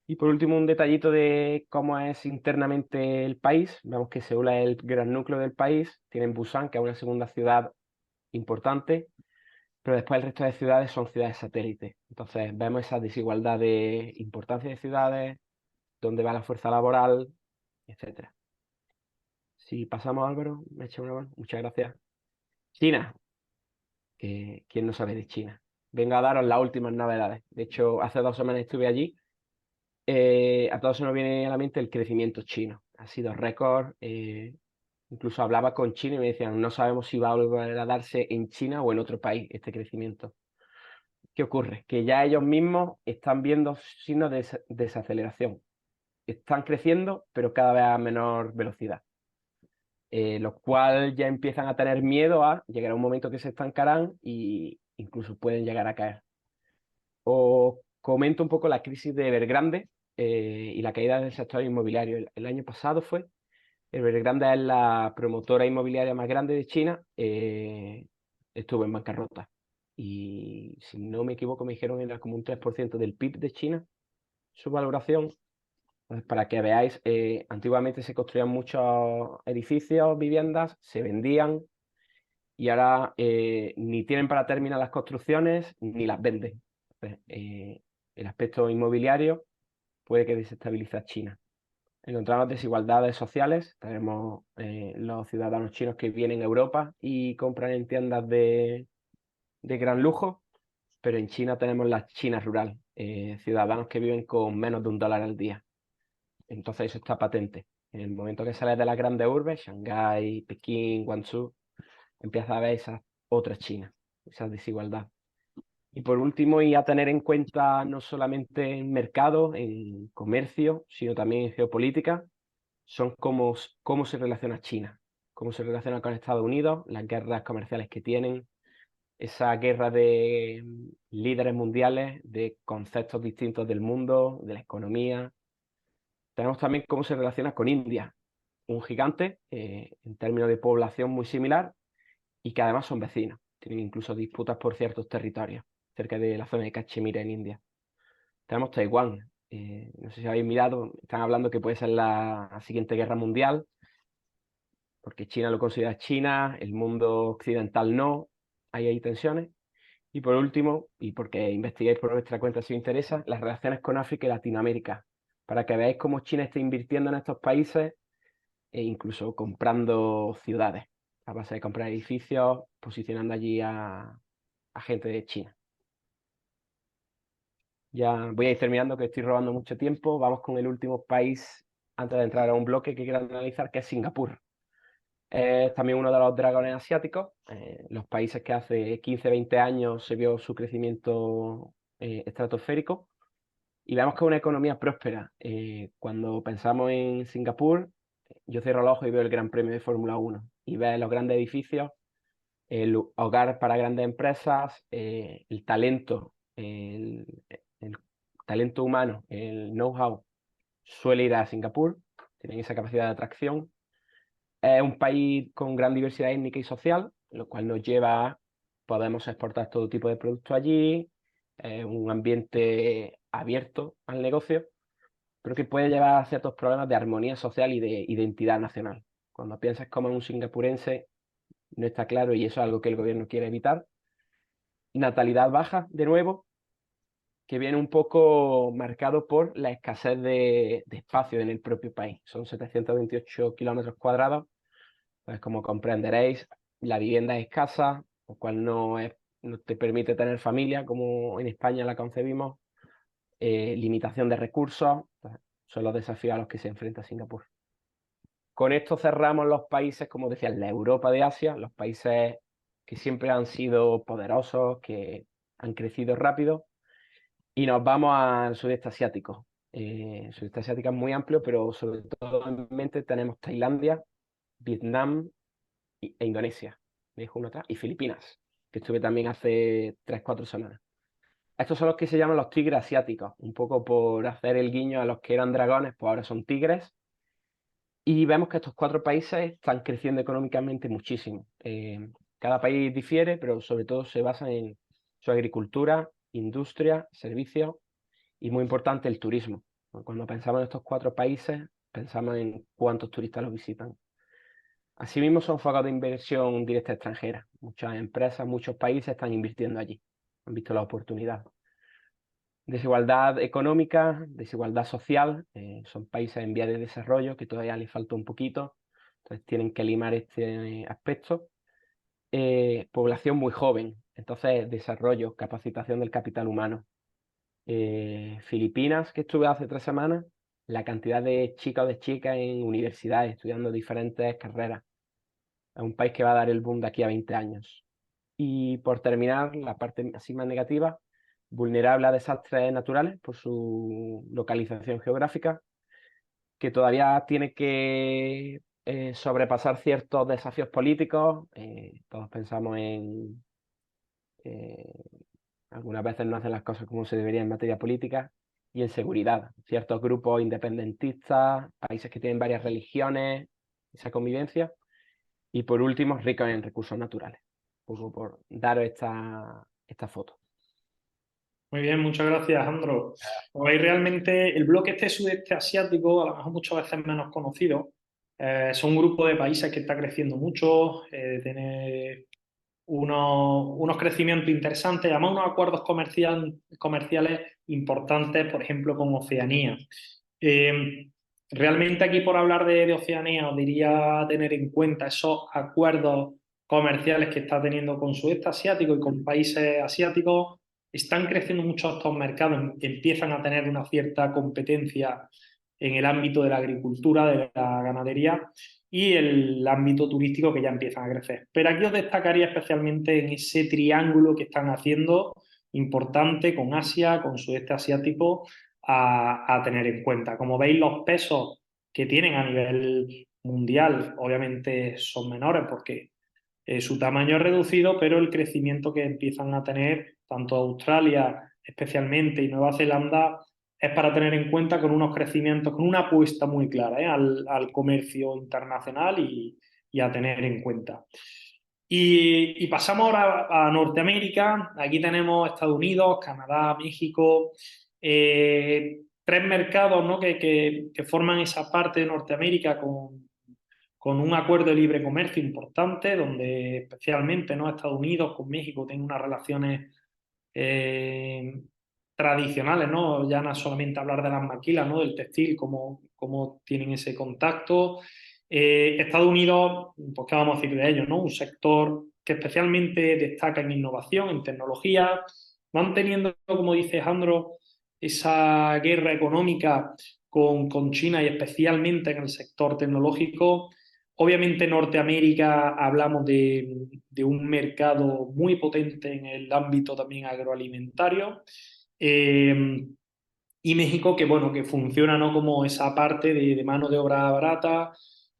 Y por último, un detallito de cómo es internamente el país. Vemos que Seúl es el gran núcleo del país, tienen Busan, que es una segunda ciudad importante, pero después el resto de ciudades son ciudades satélites. Entonces vemos esa desigualdad de importancia de ciudades, dónde va la fuerza laboral, etcétera. Si pasamos, Álvaro, me echa una mano. Muchas gracias. China. ¿Quién no sabe de China? Vengo a daros las últimas novedades. De hecho, hace 2 semanas estuve allí. A todos se nos viene a la mente el crecimiento chino. Ha sido récord. Incluso hablaba con China y me decían, no sabemos si va a volver a darse en China o en otro país este crecimiento. ¿Qué ocurre? Que ya ellos mismos están viendo signos de desaceleración. Están creciendo, pero cada vez a menor velocidad. Los cuales ya empiezan a tener miedo a llegar a un momento que se estancarán e incluso pueden llegar a caer. Os comento un poco la crisis de Evergrande y la caída del sector inmobiliario. El año pasado fue. Evergrande es la promotora inmobiliaria más grande de China. Estuvo en bancarrota. Y si no me equivoco, me dijeron que era como un 3% del PIB de China, su valoración. Entonces, para que veáis, antiguamente se construían muchos edificios, viviendas, se vendían y ahora ni tienen para terminar las construcciones ni las venden. Entonces, el aspecto inmobiliario puede que desestabilice a China. Encontramos desigualdades sociales. Tenemos los ciudadanos chinos que vienen a Europa y compran en tiendas de gran lujo, pero en China tenemos la China rural, ciudadanos que viven con menos de $1 al día. Entonces eso está patente. En el momento que sales de las grandes urbes, Shanghái, Pekín, Guangzhou, empiezas a ver esa otra China, esa desigualdad. Y por último, y a tener en cuenta no solamente en mercado, en comercio, sino también en geopolítica, son cómo se relaciona China, cómo se relaciona con Estados Unidos, las guerras comerciales que tienen, esa guerra de líderes mundiales, de conceptos distintos del mundo, de la economía. Tenemos también cómo se relaciona con India, un gigante en términos de población muy similar y que además son vecinos. Tienen incluso disputas por ciertos territorios, cerca de la zona de Cachemira en India. Tenemos Taiwán. No sé si habéis mirado, están hablando que puede ser la siguiente guerra mundial, porque China lo considera China, el mundo occidental no, hay tensiones. Y por último, y porque investiguéis por vuestra cuenta si os interesa, las relaciones con África y Latinoamérica. para que veáis cómo China está invirtiendo en estos países e incluso comprando ciudades, a base de comprar edificios, posicionando allí a gente de China. Ya voy a ir terminando, que estoy robando mucho tiempo. Vamos con el último país antes de entrar a un bloque que quiero analizar, que es Singapur. Es también uno de los dragones asiáticos, los países que hace 15, 20 años se vio su crecimiento estratosférico, y vemos que es una economía próspera. Cuando pensamos en Singapur, yo cierro los ojos y veo el Gran Premio de Fórmula 1 y ves los grandes edificios, el hogar para grandes empresas, el talento, el talento humano, el know-how suele ir a Singapur, tienen esa capacidad de atracción. Es un país con gran diversidad étnica y social, lo cual nos lleva a podemos exportar todo tipo de productos allí, un ambiente abierto al negocio, pero que puede llevar a ciertos problemas de armonía social y de identidad nacional. Cuando piensas como un singapurense, no está claro, y eso es algo que el gobierno quiere evitar. Natalidad baja, de nuevo, que viene un poco marcado por la escasez de espacio en el propio país. Son 728 kilómetros cuadrados, pues como comprenderéis, la vivienda es escasa, lo cual no te permite tener familia como en España la concebimos, limitación de recursos, pues son los desafíos a los que se enfrenta Singapur. Con esto cerramos los países, como decía, la Europa de Asia, los países que siempre han sido poderosos, que han crecido rápido, y nos vamos al sudeste asiático. El sudeste asiático es muy amplio, pero sobre todo en mente tenemos Tailandia, Vietnam e Indonesia, me dijo uno atrás, y Filipinas, que estuve también hace 3-4 semanas. Estos son los que se llaman los tigres asiáticos, un poco por hacer el guiño a los que eran dragones, pues ahora son tigres. Y vemos que estos 4 países están creciendo económicamente muchísimo. Cada país difiere, pero sobre todo se basa en su agricultura, industria, servicios y, muy importante, el turismo. Cuando pensamos en estos 4 países, pensamos en cuántos turistas los visitan. Asimismo, son focos de inversión directa extranjera. Muchas empresas, muchos países están invirtiendo allí. Han visto la oportunidad. Desigualdad económica, desigualdad social. Son países en vías de desarrollo que todavía les falta un poquito. Entonces tienen que limar este aspecto. Población muy joven. Entonces, desarrollo, capacitación del capital humano. Filipinas, que estuve hace 3 semanas, la cantidad de chicos o de chicas en universidades estudiando diferentes carreras. Es un país que va a dar el boom de aquí a 20 años. Y por terminar, la parte así más negativa, vulnerable a desastres naturales por su localización geográfica, que todavía tiene que sobrepasar ciertos desafíos políticos. Todos pensamos en algunas veces no hacen las cosas como se debería en materia política, y en seguridad. Ciertos grupos independentistas, países que tienen varias religiones, esa convivencia. Y por último, ricos en recursos naturales. Un poco por daros esta foto. Muy bien, muchas gracias, Alejandro. Como veis, realmente el bloque este sudeste asiático, a lo mejor muchas veces menos conocido, son un grupo de países que está creciendo mucho, tiene unos crecimientos interesantes, además unos acuerdos comerciales importantes, por ejemplo, con Oceanía. Realmente aquí, por hablar de Oceanía, os diría tener en cuenta esos acuerdos comerciales que está teniendo con sudeste asiático y con países asiáticos. Están creciendo mucho estos mercados, empiezan a tener una cierta competencia en el ámbito de la agricultura, de la ganadería y el ámbito turístico, que ya empiezan a crecer. Pero aquí os destacaría especialmente en ese triángulo que están haciendo importante con Asia, con sudeste asiático, a tener en cuenta. Como veis, los pesos que tienen a nivel mundial obviamente son menores porque su tamaño es reducido, pero el crecimiento que empiezan a tener tanto Australia especialmente y Nueva Zelanda es para tener en cuenta, con unos crecimientos, con una apuesta muy clara al comercio internacional y a tener en cuenta. Y pasamos ahora a Norteamérica. Aquí tenemos Estados Unidos, Canadá, México, 3 mercados, ¿no?, que forman esa parte de Norteamérica con un acuerdo de libre comercio importante, donde especialmente, ¿no?, Estados Unidos con México tienen unas relaciones tradicionales, ¿no? Ya no solamente hablar de las maquilas, ¿no? Del textil, cómo tienen ese contacto. Estados Unidos, pues qué vamos a decir de ellos, ¿no? Un sector que especialmente destaca en innovación, en tecnología, van teniendo, como dice Alejandro, esa guerra económica con China y especialmente en el sector tecnológico. Obviamente Norteamérica hablamos de un mercado muy potente en el ámbito también agroalimentario. Y México, que bueno, que funciona, ¿no? Como esa parte de mano de obra barata,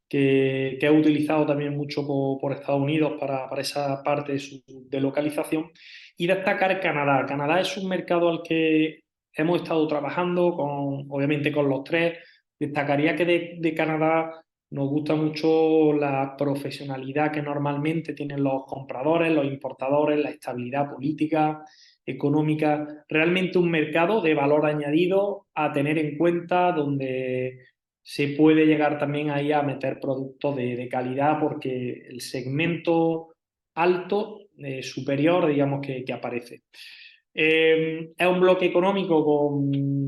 que ha utilizado también mucho por Estados Unidos para esa parte de su delocalización. Y destacar Canadá. Canadá es un mercado al que hemos estado trabajando, obviamente con los tres. Destacaría que de Canadá nos gusta mucho la profesionalidad que normalmente tienen los compradores, los importadores, la estabilidad política, económica, realmente un mercado de valor añadido a tener en cuenta, donde se puede llegar también ahí a meter productos de calidad, porque el segmento alto, superior, digamos que aparece. Es un bloque económico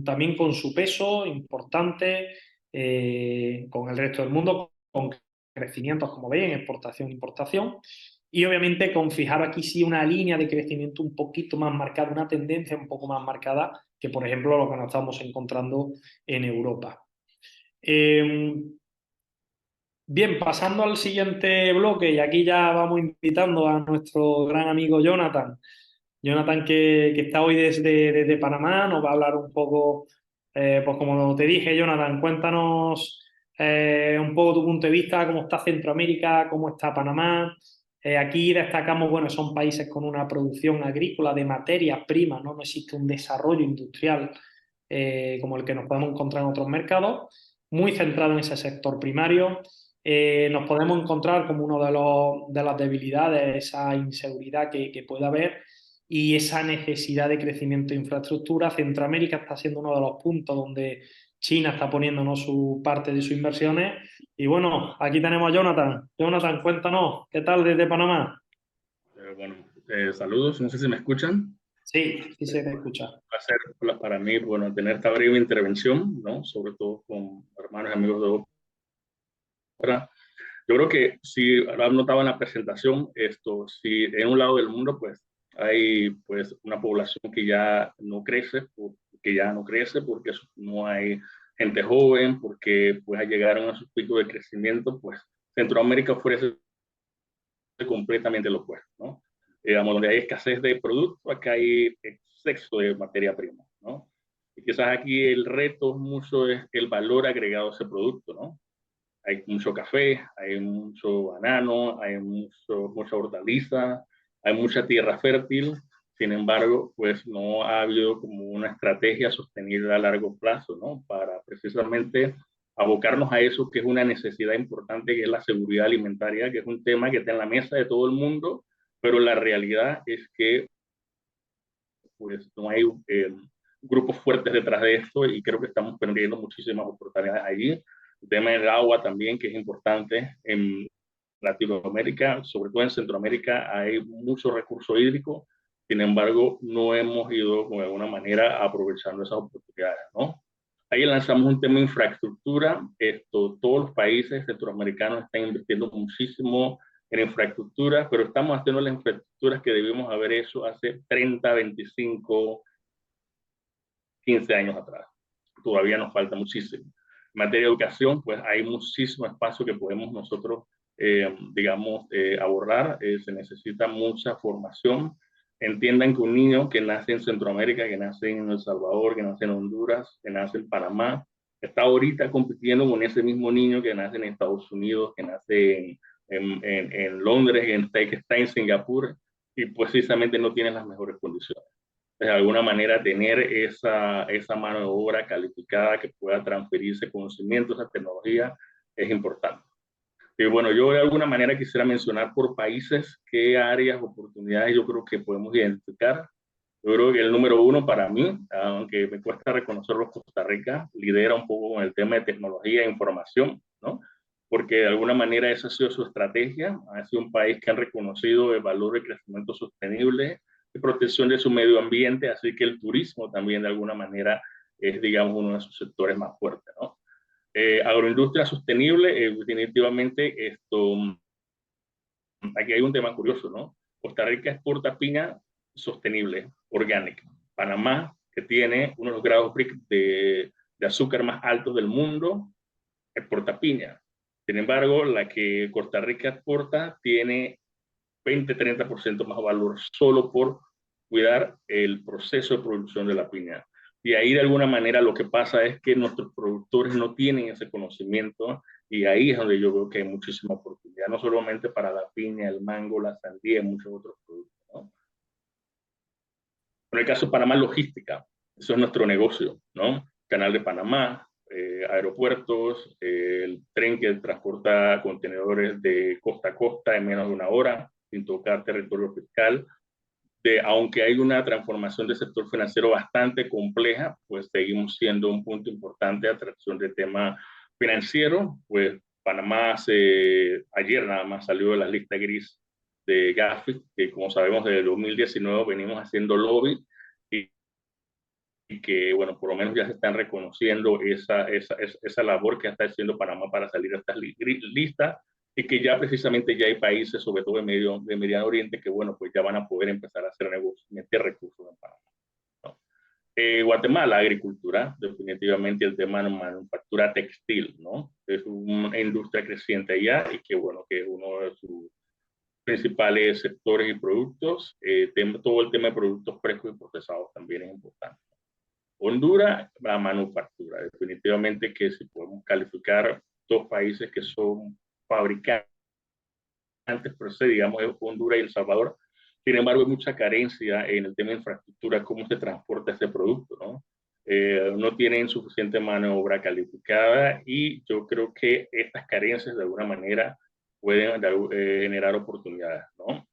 también con su peso importante, con el resto del mundo, con crecimientos, como veis, en exportación e importación. Y obviamente con fijar aquí sí una línea de crecimiento un poquito más marcada, una tendencia un poco más marcada que, por ejemplo, lo que nos estamos encontrando en Europa. Bien, pasando al siguiente bloque, y aquí ya vamos invitando a nuestro gran amigo Jonathan. Jonathan, que está hoy desde Panamá, nos va a hablar un poco, pues como te dije, Jonathan, cuéntanos un poco tu punto de vista, cómo está Centroamérica, cómo está Panamá. Aquí destacamos, bueno, son países con una producción agrícola de materias primas, ¿no? No existe un desarrollo industrial como el que nos podemos encontrar en otros mercados, muy centrado en ese sector primario. Nos podemos encontrar como uno de las debilidades, esa inseguridad que puede haber y esa necesidad de crecimiento de infraestructura. Centroamérica está siendo uno de los puntos donde China está poniéndonos su parte de sus inversiones. Y bueno, aquí tenemos a Jonathan. Jonathan, cuéntanos, ¿qué tal desde Panamá? Saludos, no sé si me escuchan. Sí, sí se te escucha. Va a ser para mí, bueno, tener esta breve intervención, ¿no? Sobre todo con hermanos y amigos de Opera. Yo creo que si lo han notado en la presentación, si en un lado del mundo, pues hay pues una población que ya no crece, porque no hay gente joven, porque pues llegaron a sus picos de crecimiento, pues Centroamérica ofrece completamente lo opuesto, ¿no? Digamos, donde hay escasez de producto, acá hay exceso de materia prima, ¿no? Y quizás aquí el reto mucho es el valor agregado a ese producto, ¿no? Hay mucho café, hay mucho banano, hay mucha hortaliza, hay mucha tierra fértil. Sin embargo, pues no ha habido como una estrategia sostenible a largo plazo, ¿no? Para precisamente abocarnos a eso que es una necesidad importante, que es la seguridad alimentaria, que es un tema que está en la mesa de todo el mundo, pero la realidad es que pues no hay grupos fuertes detrás de esto y creo que estamos perdiendo muchísimas oportunidades allí. El tema del agua también, que es importante en Latinoamérica, sobre todo en Centroamérica, hay mucho recurso hídrico, sin embargo, no hemos ido de alguna manera aprovechando esas oportunidades, ¿no? Ahí lanzamos un tema de infraestructura. Todos los países centroamericanos están invirtiendo muchísimo en infraestructura, pero estamos haciendo las infraestructuras que debimos haber hecho hace 30, 25, 15 años atrás. Todavía nos falta muchísimo. En materia de educación, pues hay muchísimo espacio que podemos nosotros, abordar. Se necesita mucha formación. Entiendan que un niño que nace en Centroamérica, que nace en El Salvador, que nace en Honduras, que nace en Panamá, está ahorita compitiendo con ese mismo niño que nace en Estados Unidos, que nace en Londres, que está en Singapur, y precisamente no tiene las mejores condiciones. De alguna manera tener esa mano de obra calificada que pueda transferirse conocimientos, esa tecnología, es importante. Y bueno, yo de alguna manera quisiera mencionar por países qué áreas, oportunidades yo creo que podemos identificar. Yo creo que el número uno para mí, aunque me cuesta reconocerlo, Costa Rica lidera un poco con el tema de tecnología e información, ¿no? Porque de alguna manera esa ha sido su estrategia. Ha sido un país que ha reconocido el valor del crecimiento sostenible de protección de su medio ambiente, así que el turismo también de alguna manera es, digamos, uno de sus sectores más fuertes, ¿no? Agroindustria sostenible, definitivamente aquí hay un tema curioso, ¿no? Costa Rica exporta piña sostenible, orgánica. Panamá, que tiene uno de los grados de azúcar más altos del mundo, exporta piña. Sin embargo, la que Costa Rica exporta tiene 20-30% más valor solo por cuidar el proceso de producción de la piña. Y ahí de alguna manera lo que pasa es que nuestros productores no tienen ese conocimiento y ahí es donde yo veo que hay muchísima oportunidad, no solamente para la piña, el mango, la sandía y muchos otros productos, ¿no? En el caso de Panamá, logística, eso es nuestro negocio, ¿no? Canal de Panamá, aeropuertos, el tren que transporta contenedores de costa a costa en menos de una hora, sin tocar territorio fiscal. Aunque hay una transformación del sector financiero bastante compleja, pues seguimos siendo un punto importante de atracción de tema financiero. Pues Panamá ayer nada más salió de la lista gris de Gafi, que como sabemos desde el 2019 venimos haciendo lobby y que, bueno, por lo menos ya se están reconociendo esa labor que está haciendo Panamá para salir de estas listas y que ya precisamente ya hay países, sobre todo de Mediano Oriente, que, bueno, pues ya van a poder empezar a hacer negocios, meter recursos en Panamá, ¿no? Guatemala, agricultura, definitivamente el tema de manufactura textil, ¿no? Es una industria creciente allá y que, bueno, que es uno de sus principales sectores y productos. Todo el tema de productos frescos y procesados también es importante. Honduras, la manufactura, definitivamente que si podemos calificar dos países que son fabricantes, per se, digamos, Honduras y El Salvador. Sin embargo, hay mucha carencia en el tema de infraestructura, cómo se transporta ese producto, ¿no? No tienen suficiente mano de obra calificada y yo creo que estas carencias de alguna manera pueden generar oportunidades, ¿no?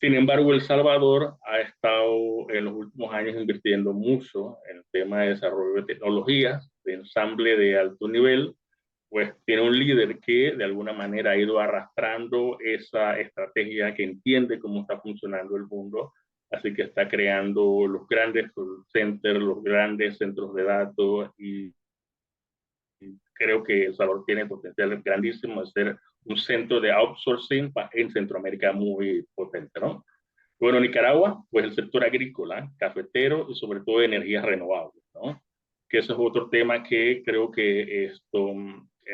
Sin embargo, El Salvador ha estado en los últimos años invirtiendo mucho en el tema de desarrollo de tecnologías, de ensamble de alto nivel, pues tiene un líder que de alguna manera ha ido arrastrando esa estrategia, que entiende cómo está funcionando el mundo, así que está creando los grandes centers, los grandes centros de datos y creo que El Salvador tiene potencial grandísimo de ser un centro de outsourcing en Centroamérica muy potente, ¿no? Bueno, Nicaragua, pues el sector agrícola, cafetero y sobre todo de energías renovables, ¿no? Que eso es otro tema que creo que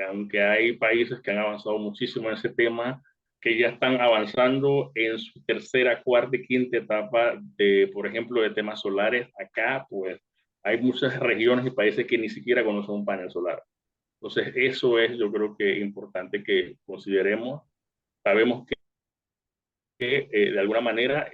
aunque hay países que han avanzado muchísimo en ese tema, que ya están avanzando en su tercera, cuarta y quinta etapa de, por ejemplo, de temas solares, acá pues hay muchas regiones y países que ni siquiera conocen un panel solar. Entonces, eso es, yo creo que importante que consideremos. Sabemos que de alguna manera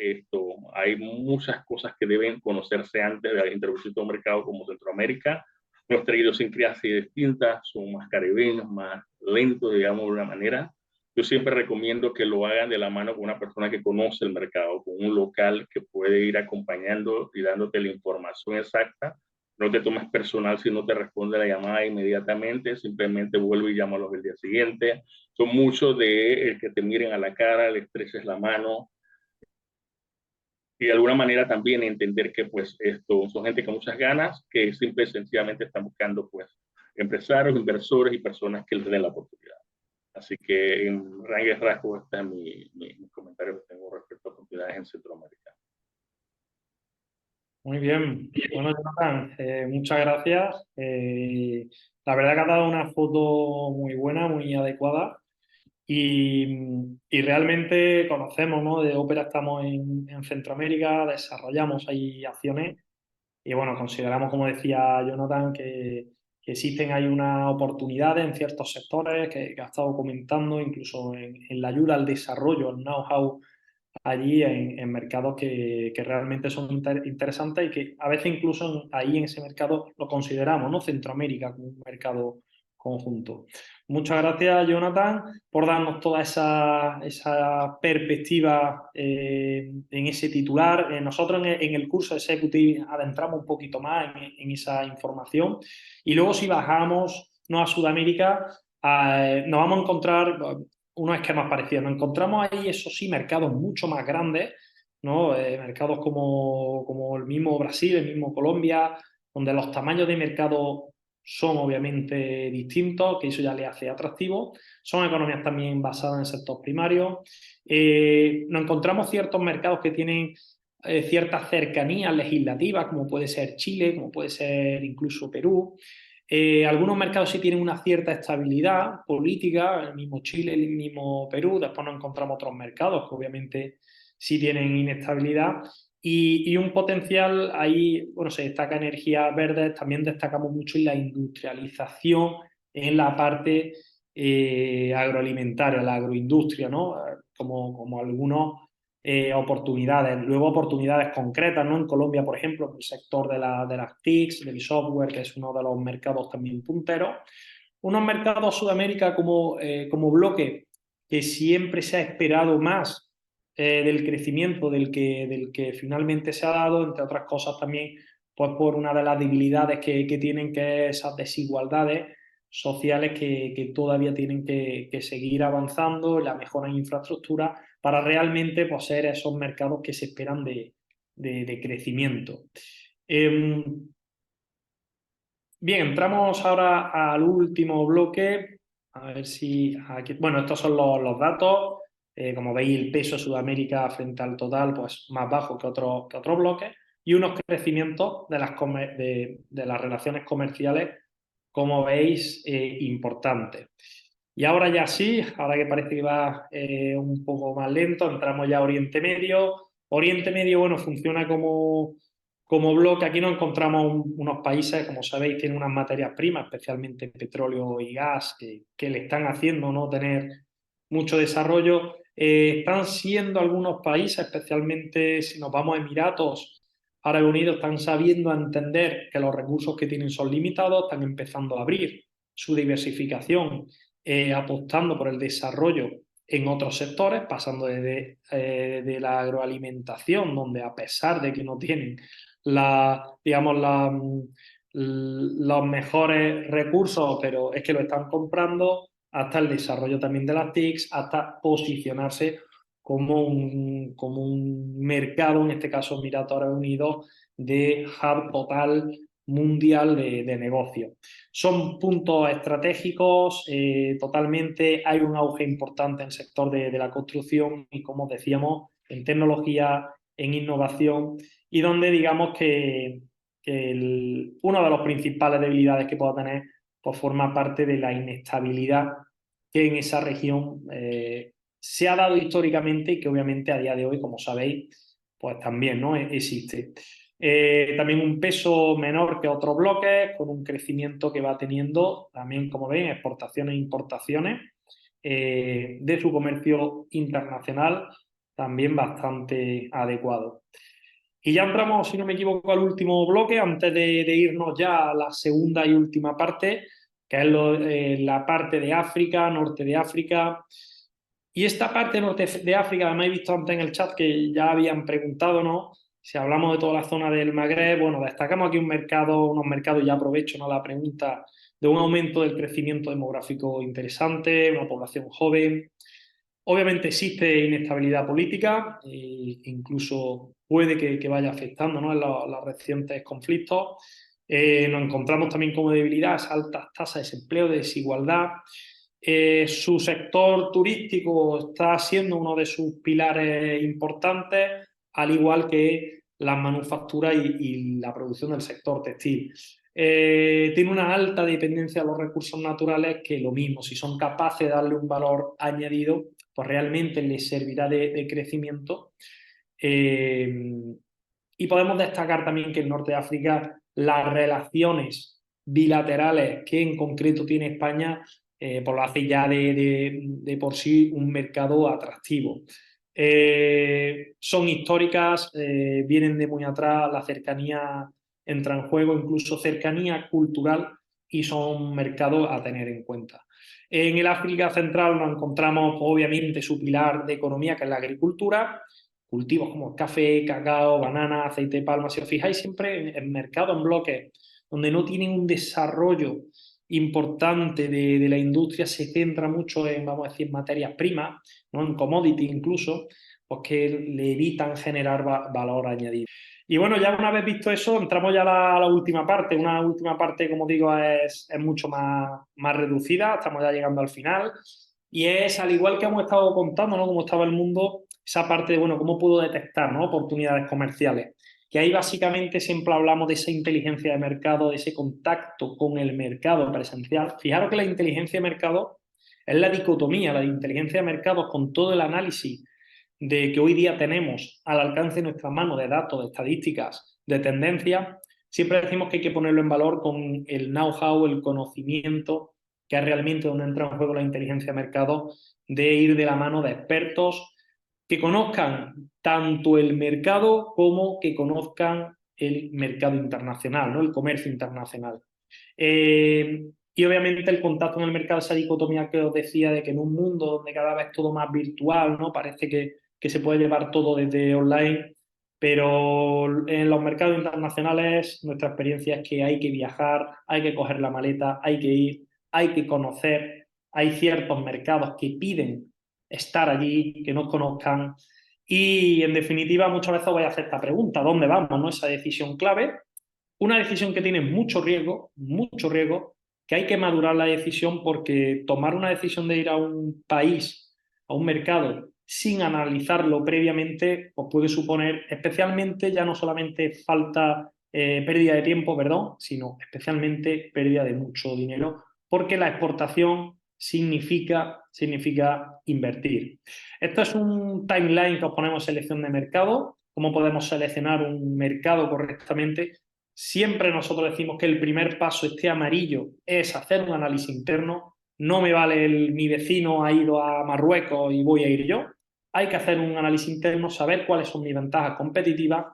hay muchas cosas que deben conocerse antes de la introducción de un mercado como Centroamérica. Nuestra idiosincrasia es distinta, son más caribeños, más lentos, digamos, de una manera. Yo siempre recomiendo que lo hagan de la mano con una persona que conoce el mercado, con un local que puede ir acompañando y dándote la información exacta. No te tomes personal si no te responde la llamada inmediatamente, simplemente vuelve y llámalos el día siguiente. Son muchos de el que te miren a la cara, le estreches la mano y de alguna manera también entender que pues son gente con muchas ganas que simple y sencillamente están buscando pues empresarios, inversores y personas que les den la oportunidad. Así que en grandes rasgos este es mi comentario que tengo respecto a oportunidades en Centroamérica. Muy bien. Bueno, Jonathan, muchas gracias. La verdad que has dado una foto muy buena, muy adecuada y realmente conocemos, ¿no? De Opera estamos en Centroamérica, desarrollamos ahí acciones y bueno, consideramos, como decía Jonathan, que existen ahí unas oportunidades en ciertos sectores que ha estado comentando, incluso en la ayuda al desarrollo, el know-how allí en mercados que realmente son interesantes y que a veces incluso ahí en ese mercado lo consideramos, ¿no? Centroamérica como un mercado conjunto. Muchas gracias, Jonathan, por darnos toda esa perspectiva en ese titular. Nosotros en el curso Executive adentramos un poquito más en esa información y luego si bajamos a Sudamérica nos vamos a encontrar unos esquemas parecidos. Nos encontramos ahí, eso sí, mercados mucho más grandes, ¿no? Mercados como el mismo Brasil, el mismo Colombia, donde los tamaños de mercado son obviamente distintos, que eso ya le hace atractivo. Son economías también basadas en el sector primario. Nos encontramos ciertos mercados que tienen ciertas cercanías legislativas, como puede ser Chile, como puede ser incluso Perú. Algunos mercados sí tienen una cierta estabilidad política, el mismo Chile, el mismo Perú. Después nos encontramos otros mercados que obviamente sí tienen inestabilidad. Y un potencial ahí, bueno, se destaca energías verdes, también destacamos mucho en la industrialización, en la parte agroalimentaria, la agroindustria, ¿no? Como algunos oportunidades, luego oportunidades concretas, ¿no? En Colombia, por ejemplo, el sector de las TICs, del software, que es uno de los mercados también punteros. Unos mercados Sudamérica como bloque que siempre se ha esperado más del crecimiento del que finalmente se ha dado, entre otras cosas también pues por una de las debilidades que tienen, que es esas desigualdades sociales que todavía tienen que seguir avanzando en la mejora en infraestructura para realmente pues, ser esos mercados que se esperan de crecimiento. Bien, entramos ahora al último bloque. A ver si aquí, bueno, estos son los datos. Como veis, el peso de Sudamérica frente al total, pues más bajo que otros bloques, y unos crecimientos de las relaciones comerciales, como veis, importantes. Y ahora ya sí, ahora que parece que va un poco más lento, entramos ya a Oriente Medio. Oriente Medio, bueno, funciona como bloque. Aquí nos encontramos unos países, como sabéis, tienen unas materias primas, especialmente petróleo y gas, que le están haciendo no tener mucho desarrollo. Están siendo algunos países, especialmente si nos vamos a Emiratos Árabes Unidos, están sabiendo entender que los recursos que tienen son limitados, están empezando a abrir su diversificación, apostando por el desarrollo en otros sectores, pasando de la agroalimentación, donde a pesar de que no tienen los mejores recursos, pero es que lo están comprando, hasta el desarrollo también de las TICs, hasta posicionarse como un mercado, en este caso Emiratos Árabes Unidos, de hub total mundial de negocio. Son puntos estratégicos totalmente, hay un auge importante en el sector de la construcción y, como decíamos, en tecnología, en innovación, y donde digamos que una de las principales debilidades que pueda tener pues forma parte de la inestabilidad que en esa región se ha dado históricamente y que obviamente a día de hoy, como sabéis, pues también ¿no? existe. También un peso menor que otros bloques, con un crecimiento que va teniendo también, como ven, exportaciones e importaciones de su comercio internacional, también bastante adecuado. Y ya entramos, si no me equivoco, al último bloque, antes de irnos ya a la segunda y última parte, que es la parte de África, norte de África. Y esta parte norte de África, además he visto antes en el chat que ya habían preguntado, ¿no? Si hablamos de toda la zona del Magreb, bueno, destacamos aquí unos mercados, y ya aprovecho, ¿no? La pregunta de un aumento del crecimiento demográfico interesante, una población joven. Obviamente existe inestabilidad política e incluso puede que vaya afectando, ¿no? en los recientes conflictos. Nos encontramos también como debilidad esas altas tasas de desempleo, de desigualdad. Su sector turístico está siendo uno de sus pilares importantes, al igual que las manufacturas y la producción del sector textil. Tiene una alta dependencia de los recursos naturales que lo mismo, si son capaces de darle un valor añadido, pues realmente les servirá de crecimiento. Y podemos destacar también que en Norte de África las relaciones bilaterales que en concreto tiene España pues lo hace ya de por sí un mercado atractivo. Son históricas, vienen de muy atrás, la cercanía entra en juego, incluso cercanía cultural, y son mercados a tener en cuenta. En el África Central nos encontramos obviamente su pilar de economía, que es la agricultura, cultivos como café, cacao, banana, aceite de palma. Si os fijáis, siempre en mercados en bloques donde no tienen un desarrollo importante de la industria, se centra mucho en, vamos a decir, materias primas, ¿no? En commodity incluso, pues que le evitan generar valor añadido. Y bueno, ya una vez visto eso, entramos ya a la última parte. Una última parte, como digo, es mucho más reducida, estamos ya llegando al final. Y es, al igual que hemos estado contando, ¿no? Cómo estaba el mundo, esa parte de, bueno, cómo puedo detectar, ¿no? Oportunidades comerciales. Que ahí básicamente siempre hablamos de esa inteligencia de mercado, de ese contacto con el mercado presencial. Fijaros que la inteligencia de mercado es la dicotomía, la de inteligencia de mercado con todo el análisis de que hoy día tenemos al alcance de nuestras manos de datos, de estadísticas, de tendencias. Siempre decimos que hay que ponerlo en valor con el know-how, el conocimiento, que es realmente donde entra en juego la inteligencia de mercado, de ir de la mano de expertos que conozcan tanto el mercado como que conozcan el mercado internacional, ¿no? El comercio internacional. Y obviamente el contacto en el mercado, esa dicotomía que os decía de que en un mundo donde cada vez todo más virtual, ¿no? Parece que se puede llevar todo desde online, pero en los mercados internacionales nuestra experiencia es que hay que viajar, hay que coger la maleta, hay que ir, hay que conocer, hay ciertos mercados que piden estar allí, que nos conozcan y en definitiva muchas veces voy a hacer esta pregunta, ¿dónde vamos? ¿No? Esa decisión clave, una decisión que tiene mucho riesgo, que hay que madurar la decisión porque tomar una decisión de ir a un país, a un mercado, sin analizarlo previamente, pues puede suponer especialmente ya no solamente pérdida de tiempo, perdón, sino especialmente pérdida de mucho dinero, porque la exportación significa invertir. Esto es un timeline que os ponemos en selección de mercado, cómo podemos seleccionar un mercado correctamente. Siempre nosotros decimos que el primer paso, este amarillo, es hacer un análisis interno. No me vale mi vecino ha ido a Marruecos y voy a ir yo. Hay que hacer un análisis interno, saber cuáles son mis ventajas competitivas.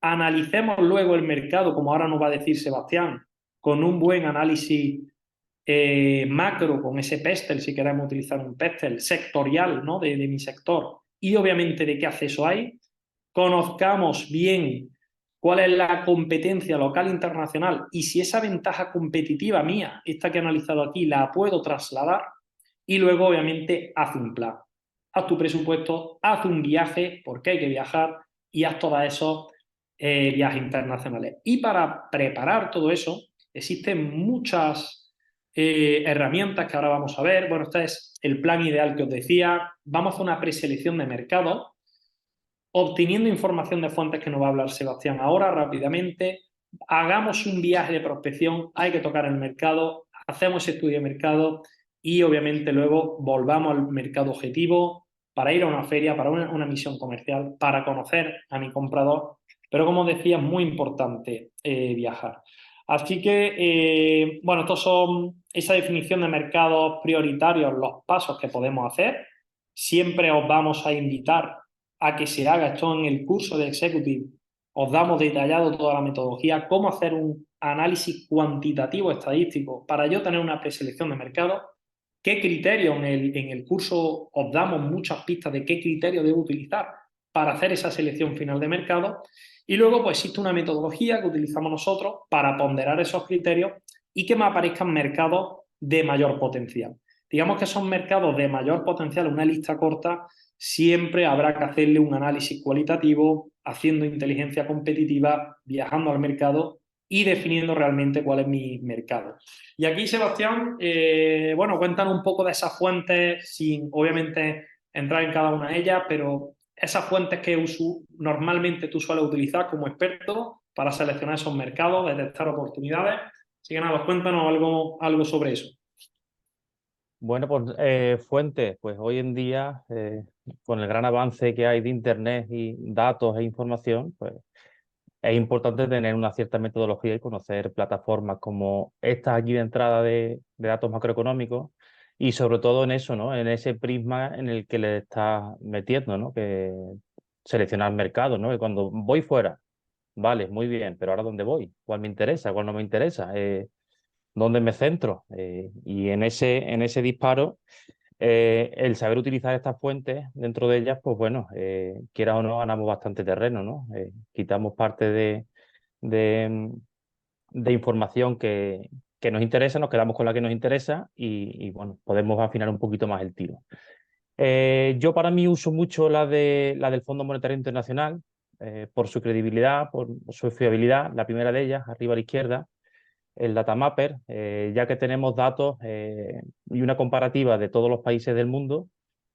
Analicemos luego el mercado, como ahora nos va a decir Sebastián, con un buen análisis macro, con ese pestel, si queremos utilizar un pestel sectorial, ¿no? de mi sector, y obviamente de qué acceso hay. Conozcamos bien cuál es la competencia local e internacional y si esa ventaja competitiva mía, esta que he analizado aquí, la puedo trasladar y luego obviamente haz un plan. Haz tu presupuesto, haz un viaje, porque hay que viajar, y haz todos esos viajes internacionales. Y para preparar todo eso, existen muchas herramientas que ahora vamos a ver. Bueno, este es el plan ideal que os decía. Vamos a hacer una preselección de mercados, obteniendo información de fuentes que nos va a hablar Sebastián ahora rápidamente. Hagamos un viaje de prospección, hay que tocar el mercado, hacemos estudio de mercado y obviamente luego volvamos al mercado objetivo para ir a una feria, para una misión comercial, para conocer a mi comprador. Pero como decía, es muy importante viajar. Así que, bueno, estos son esa definición de mercados prioritarios, los pasos que podemos hacer. Siempre os vamos a invitar a que se haga esto en el curso de Executive. Os damos detallado toda la metodología, cómo hacer un análisis cuantitativo estadístico para yo tener una preselección de mercado, qué criterios en el curso os damos muchas pistas de qué criterio debo utilizar para hacer esa selección final de mercado y luego pues existe una metodología que utilizamos nosotros para ponderar esos criterios y que me aparezcan mercados de mayor potencial. Digamos que son mercados de mayor potencial, una lista corta, siempre habrá que hacerle un análisis cualitativo, haciendo inteligencia competitiva, viajando al mercado y definiendo realmente cuál es mi mercado. Y aquí, Sebastián, bueno, cuéntanos un poco de esas fuentes, sin obviamente entrar en cada una de ellas, pero esas fuentes que normalmente tú sueles utilizar como experto para seleccionar esos mercados, detectar oportunidades. Así que nada, cuéntanos algo sobre eso. Bueno, pues fuentes, pues hoy en día, con el gran avance que hay de Internet y datos e información, pues es importante tener una cierta metodología y conocer plataformas como estas aquí de entrada de datos macroeconómicos y sobre todo en eso, ¿no? En ese prisma en el que le estás metiendo, ¿no? Que seleccionar mercados, ¿no? Que cuando voy fuera, vale, muy bien, pero ahora ¿dónde voy? ¿Cuál me interesa? ¿Cuál no me interesa? ¿Dónde me centro? Y en ese disparo, el saber utilizar estas fuentes dentro de ellas, pues bueno, quieras o no, ganamos bastante terreno, ¿no? Quitamos parte de información que nos interesa, nos quedamos con la que nos interesa y bueno, podemos afinar un poquito más el tiro. Yo para mí uso mucho la del Fondo Monetario Internacional, por su credibilidad, por su fiabilidad. La primera de ellas, arriba a la izquierda, el Data Mapper, ya que tenemos datos y una comparativa de todos los países del mundo,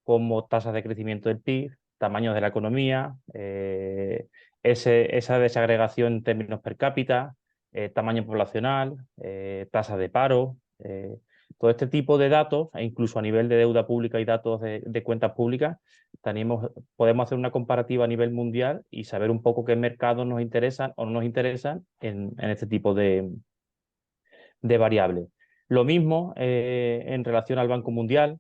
como tasas de crecimiento del PIB, tamaños de la economía, esa desagregación en términos per cápita, tamaño poblacional, tasas de paro, todo este tipo de datos, e incluso a nivel de deuda pública y datos de cuentas públicas, podemos hacer una comparativa a nivel mundial y saber un poco qué mercados nos interesan o no nos interesan en este tipo de variables. Lo mismo en relación al Banco Mundial,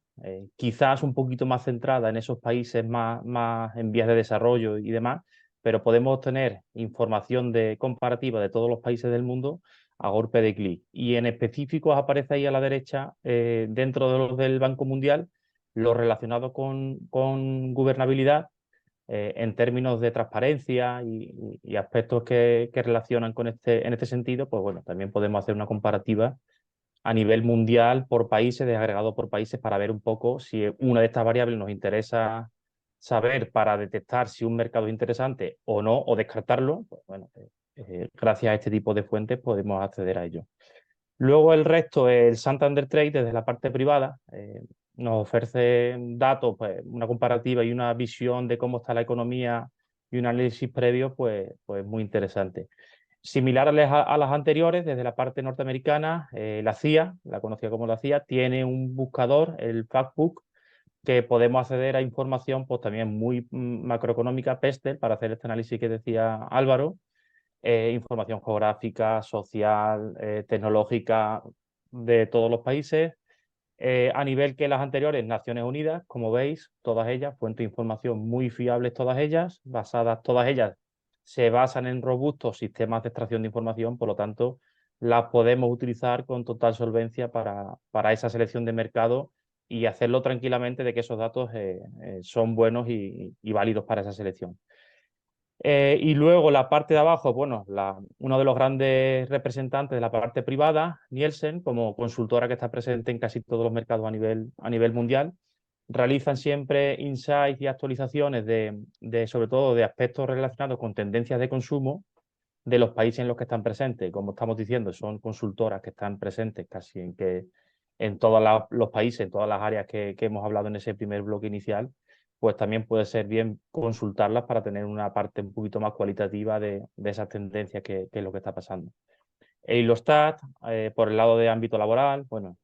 quizás un poquito más centrada en esos países más en vías de desarrollo y demás, pero podemos obtener información comparativa de todos los países del mundo a golpe de clic. Y en específico aparece ahí a la derecha, dentro de los del Banco Mundial, lo relacionado con gobernabilidad, en términos de transparencia y aspectos que relacionan en este sentido, pues bueno, también podemos hacer una comparativa a nivel mundial por países, desagregado por países, para ver un poco si una de estas variables nos interesa saber para detectar si un mercado es interesante o no, o descartarlo. Pues bueno, gracias a este tipo de fuentes podemos acceder a ello. Luego el resto, el Santander Trade, desde la parte privada, nos ofrece datos, pues, una comparativa y una visión de cómo está la economía y un análisis previo, pues muy interesante. Similar a las anteriores, desde la parte norteamericana, la CIA, la conocida como la CIA, tiene un buscador, el Factbook, que podemos acceder a información pues también muy macroeconómica, PESTEL, para hacer este análisis que decía Álvaro, información geográfica, social, tecnológica de todos los países. A nivel que las anteriores, Naciones Unidas, como veis, todas ellas, fuentes de información muy fiables, todas ellas, todas ellas se basan en robustos sistemas de extracción de información, por lo tanto, las podemos utilizar con total solvencia para esa selección de mercado y hacerlo tranquilamente de que esos datos son buenos y válidos para esa selección. Y luego la parte de abajo, bueno, uno de los grandes representantes de la parte privada, Nielsen, como consultora que está presente en casi todos los mercados a nivel mundial, realizan siempre insights y actualizaciones sobre todo de aspectos relacionados con tendencias de consumo de los países en los que están presentes. Como estamos diciendo, son consultoras que están presentes casi en todos los países, en todas las áreas que hemos hablado en ese primer bloque inicial, pues también puede ser bien consultarlas para tener una parte un poquito más cualitativa de esas tendencias que es lo que está pasando. Eurostat, por el lado de ámbito laboral, bueno,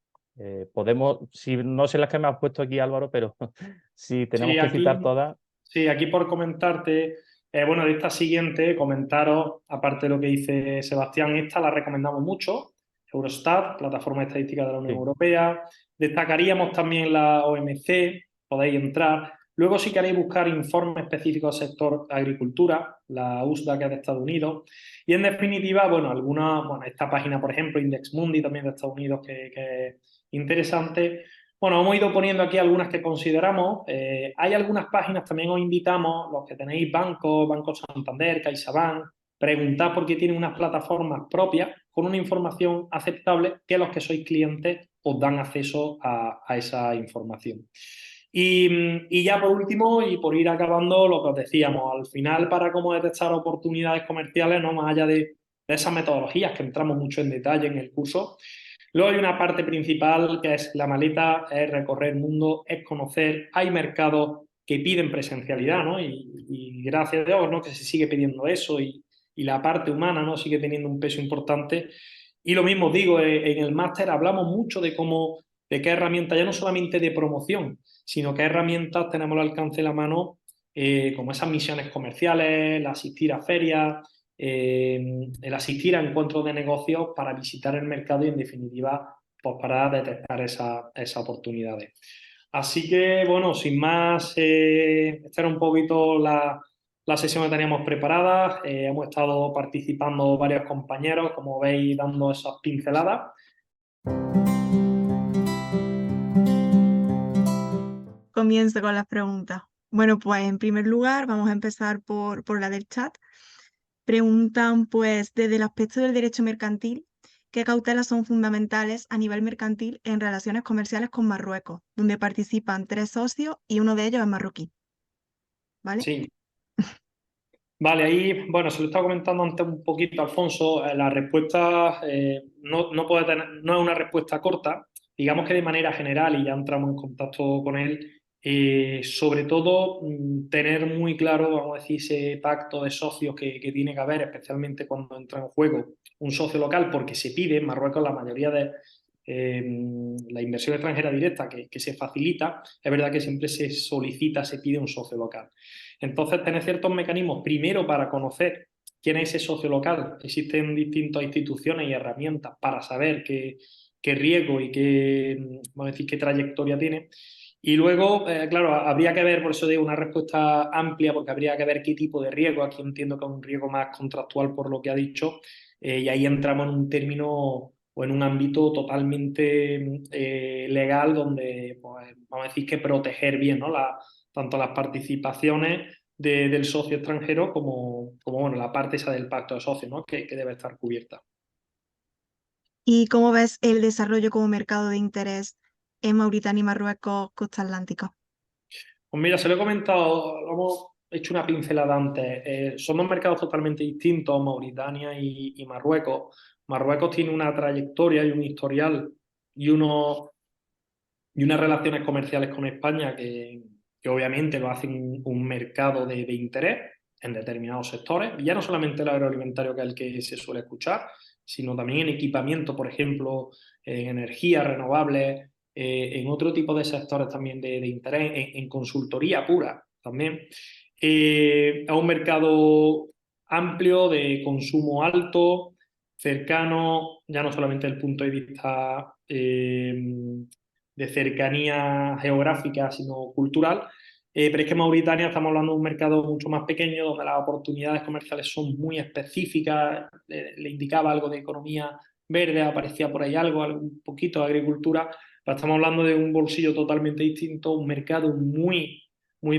podemos, si no sé las que me has puesto aquí, Álvaro, pero si tenemos que citar todas. Sí, aquí por comentarte, bueno, de esta siguiente, comentaros, aparte de lo que dice Sebastián, esta la recomendamos mucho, Eurostat, plataforma estadística de la Unión Europea. Destacaríamos también la OMC, podéis entrar. Luego, si queréis buscar informes específicos del sector agricultura, la USDA, que es de Estados Unidos. Y en definitiva, bueno, esta página, por ejemplo, Index Mundi, también de Estados Unidos, que es interesante. Bueno, hemos ido poniendo aquí algunas que consideramos. Hay algunas páginas, también os invitamos, los que tenéis Banco Santander, CaixaBank, preguntad por qué tienen unas plataformas propias con una información aceptable que los que sois clientes os dan acceso a esa información. Y ya por último, y por ir acabando, lo que os decíamos, al final, para cómo detectar oportunidades comerciales, no más allá de esas metodologías que entramos mucho en detalle en el curso, luego hay una parte principal que es la maleta, es recorrer el mundo, es conocer. Hay mercados que piden presencialidad, ¿no? Y gracias a Dios, ¿no?, que se sigue pidiendo eso y la parte humana, ¿no?, sigue teniendo un peso importante. Y lo mismo digo, en el máster hablamos mucho de qué herramientas, ya no solamente de promoción, sino qué herramientas tenemos al alcance de la mano, como esas misiones comerciales, el asistir a ferias, el asistir a encuentros de negocios para visitar el mercado y, en definitiva, pues para detectar esas oportunidades. Así que, bueno, sin más, esta era un poquito la sesión que teníamos preparada. Hemos estado participando varios compañeros, como veis, dando esas pinceladas. Comienzo con las preguntas. Bueno, pues en primer lugar vamos a empezar por la del chat. Preguntan, pues, desde el aspecto del derecho mercantil, ¿qué cautelas son fundamentales a nivel mercantil en relaciones comerciales con Marruecos, donde participan 3 socios y uno de ellos es marroquí? ¿Vale? Sí. Vale, ahí, bueno, se lo estaba comentando antes un poquito, Alfonso, la respuesta no puede tener, no es una respuesta corta, digamos que de manera general, y ya entramos en contacto con él, sobre todo tener muy claro, vamos a decir, ese pacto de socios que tiene que haber, especialmente cuando entra en juego un socio local, porque se pide en Marruecos la mayoría de la inversión extranjera directa que se facilita, es verdad que siempre se solicita, se pide un socio local. Entonces, tener ciertos mecanismos, primero para conocer quién es ese socio local. Existen distintas instituciones y herramientas para saber qué riesgo y vamos a decir, qué trayectoria tiene. Y luego, claro, habría que ver, por eso digo, una respuesta amplia, porque habría que ver qué tipo de riesgo. Aquí entiendo que es un riesgo más contractual por lo que ha dicho, y ahí entramos en un término o en un ámbito totalmente legal donde pues, vamos a decir que proteger bien, ¿no? Tanto las participaciones del socio extranjero como bueno, la parte esa del pacto de socios, ¿no? que debe estar cubierta. ¿Y cómo ves el desarrollo como mercado de interés en Mauritania y Marruecos, costa atlántica? Pues mira, se lo he comentado, lo hemos hecho una pincelada antes. Son dos mercados totalmente distintos, Mauritania y Marruecos. Marruecos tiene una trayectoria y un historial y unas relaciones comerciales con España que obviamente lo hacen un mercado de interés en determinados sectores, y ya no solamente el agroalimentario, que es el que se suele escuchar, sino también en equipamiento, por ejemplo, en energías renovables, en otro tipo de sectores también de interés, en consultoría pura también. Es un mercado amplio, de consumo alto, cercano, ya no solamente desde el punto de vista de cercanía geográfica, sino cultural. Pero es que Mauritania estamos hablando de un mercado mucho más pequeño, donde las oportunidades comerciales son muy específicas. Le indicaba algo de economía verde, aparecía por ahí algo, un poquito de agricultura, pero estamos hablando de un bolsillo totalmente distinto, un mercado muy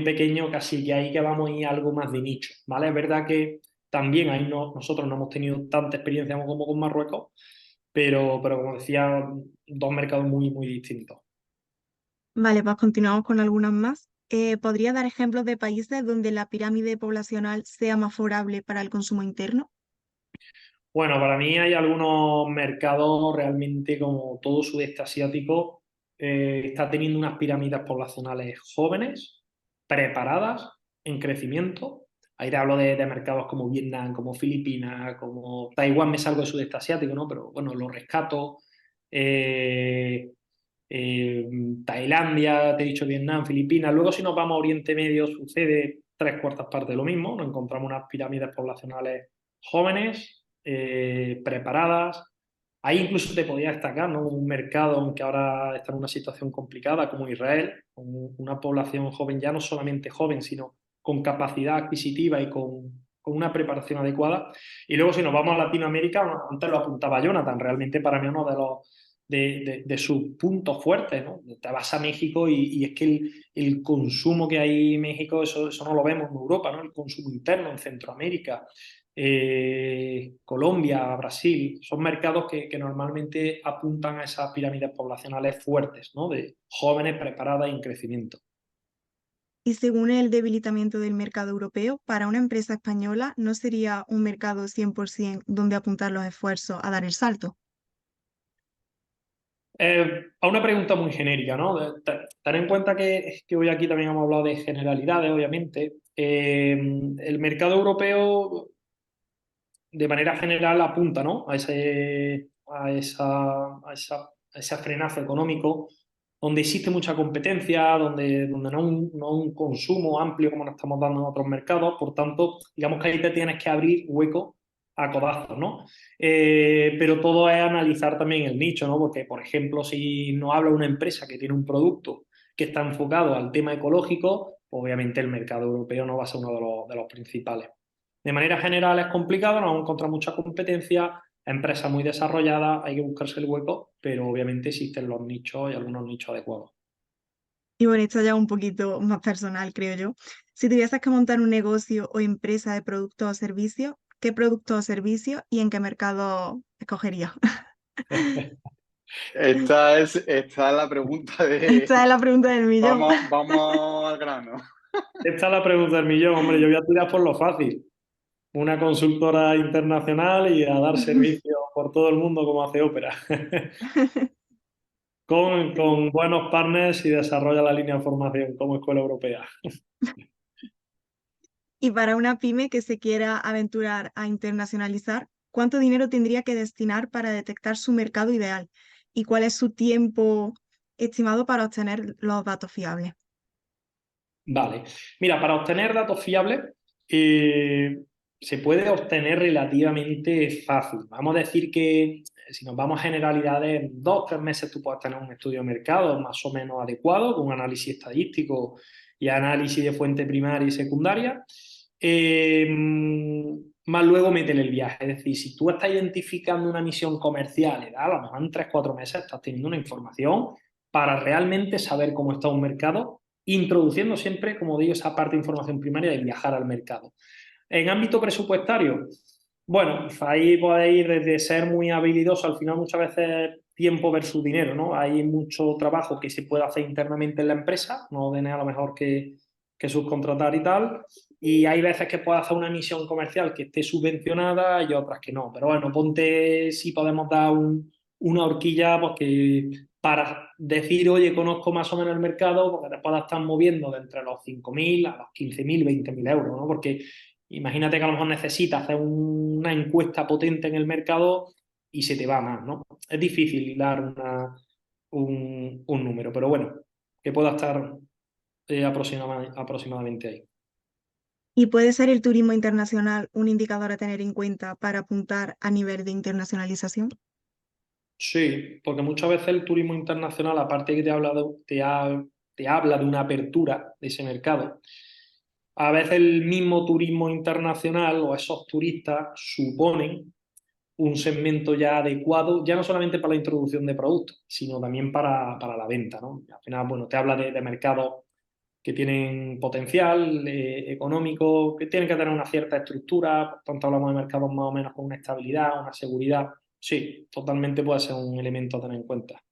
pequeño, casi que ahí que vamos a ir a algo más de nicho, ¿vale? Es verdad que también ahí nosotros no hemos tenido tanta experiencia como con Marruecos, pero como decía, dos mercados muy distintos. Vale, pues continuamos con algunas más. ¿Podría dar ejemplos de países donde la pirámide poblacional sea más favorable para el consumo interno? Bueno, para mí hay algunos mercados realmente, como todo sudeste asiático, está teniendo unas pirámides poblacionales jóvenes, preparadas, en crecimiento. Ahí te hablo de mercados como Vietnam, como Filipinas, como Taiwán, me salgo de sudeste asiático, ¿no? Pero bueno, lo rescato. Eh, Tailandia, te he dicho Vietnam, Filipinas. Luego, si nos vamos a Oriente Medio, sucede 3/4 de lo mismo. Nos encontramos unas pirámides poblacionales jóvenes, preparadas. Ahí incluso te podía destacar, ¿no? Un mercado, aunque ahora está en una situación complicada, como Israel, con una población joven, ya no solamente joven, sino con capacidad adquisitiva y con una preparación adecuada. Y luego, si nos vamos a Latinoamérica, antes lo apuntaba Jonathan, realmente para mí uno de sus puntos fuertes, ¿no? Te vas a México y es que el consumo que hay en México, eso no lo vemos en Europa, ¿no? El consumo interno en Centroamérica, Colombia, Brasil, son mercados que normalmente apuntan a esas pirámides poblacionales fuertes, ¿no? De jóvenes preparadas y en crecimiento. Y según el debilitamiento del mercado europeo, para una empresa española no sería un mercado 100% donde apuntar los esfuerzos a dar el salto. A una pregunta muy genérica, ¿no? Ten en cuenta que hoy aquí también hemos hablado de generalidades, obviamente. El mercado europeo, de manera general, apunta, ¿no? a ese frenazo económico, donde existe mucha competencia, donde no un consumo amplio como nos estamos dando en otros mercados. Por tanto, digamos que ahí te tienes que abrir hueco a codazos, ¿no? Pero todo es analizar también el nicho, ¿no? Porque, por ejemplo, si nos habla una empresa que tiene un producto que está enfocado al tema ecológico, obviamente el mercado europeo no va a ser uno de los principales. De manera general es complicado, nos vamos a encontrar mucha competencia, empresas muy desarrolladas, hay que buscarse el hueco, pero obviamente existen los nichos y algunos nichos adecuados. Y bueno, esto ya es un poquito más personal, creo yo. Si tuvieses que montar un negocio o empresa de productos o servicios, ¿qué productos o servicios y en qué mercado escogerías? Esta es la pregunta Esta es la pregunta del millón. Vamos al grano. Esta es la pregunta del millón, hombre. Yo voy a tirar por lo fácil. Una consultora internacional y a dar servicio por todo el mundo como hace Ópera. Con buenos partners y desarrolla la línea de formación como escuela europea. Y para una pyme que se quiera aventurar a internacionalizar, ¿cuánto dinero tendría que destinar para detectar su mercado ideal? ¿Y cuál es su tiempo estimado para obtener los datos fiables? Vale. Mira, para obtener datos fiables se puede obtener relativamente fácil. Vamos a decir que si nos vamos a generalidades, en 2 o 3 meses tú puedes tener un estudio de mercado más o menos adecuado, con análisis estadístico y análisis de fuente primaria y secundaria. Más luego métele el viaje. Es decir, si tú estás identificando una misión comercial, a lo mejor en 3 o 4 meses estás teniendo una información para realmente saber cómo está un mercado, introduciendo siempre, como digo, esa parte de información primaria de viajar al mercado. En ámbito presupuestario, bueno, ahí podéis ir desde ser muy habilidoso, al final muchas veces tiempo versus dinero, ¿no? Hay mucho trabajo que se puede hacer internamente en la empresa, no tener a lo mejor que subcontratar y tal, y hay veces que puedes hacer una misión comercial que esté subvencionada y otras que no, pero bueno, ponte si podemos dar una horquilla porque para decir, oye, conozco más o menos el mercado, porque te puedas estar moviendo de entre los 5.000 a los 15.000, 20.000 euros, ¿no? Porque imagínate que a lo mejor necesitas hacer una encuesta potente en el mercado y se te va más, ¿no? Es difícil dar un número, pero bueno, que pueda estar aproximadamente ahí. ¿Y puede ser el turismo internacional un indicador a tener en cuenta para apuntar a nivel de internacionalización? Sí, porque muchas veces el turismo internacional, aparte que te habla de una apertura de ese mercado, a veces el mismo turismo internacional o esos turistas suponen un segmento ya adecuado, ya no solamente para la introducción de productos, sino también para la venta, ¿no? Al final, bueno, te habla de mercados que tienen potencial económico, que tienen que tener una cierta estructura, por tanto hablamos de mercados más o menos con una estabilidad, una seguridad. Sí, totalmente puede ser un elemento a tener en cuenta.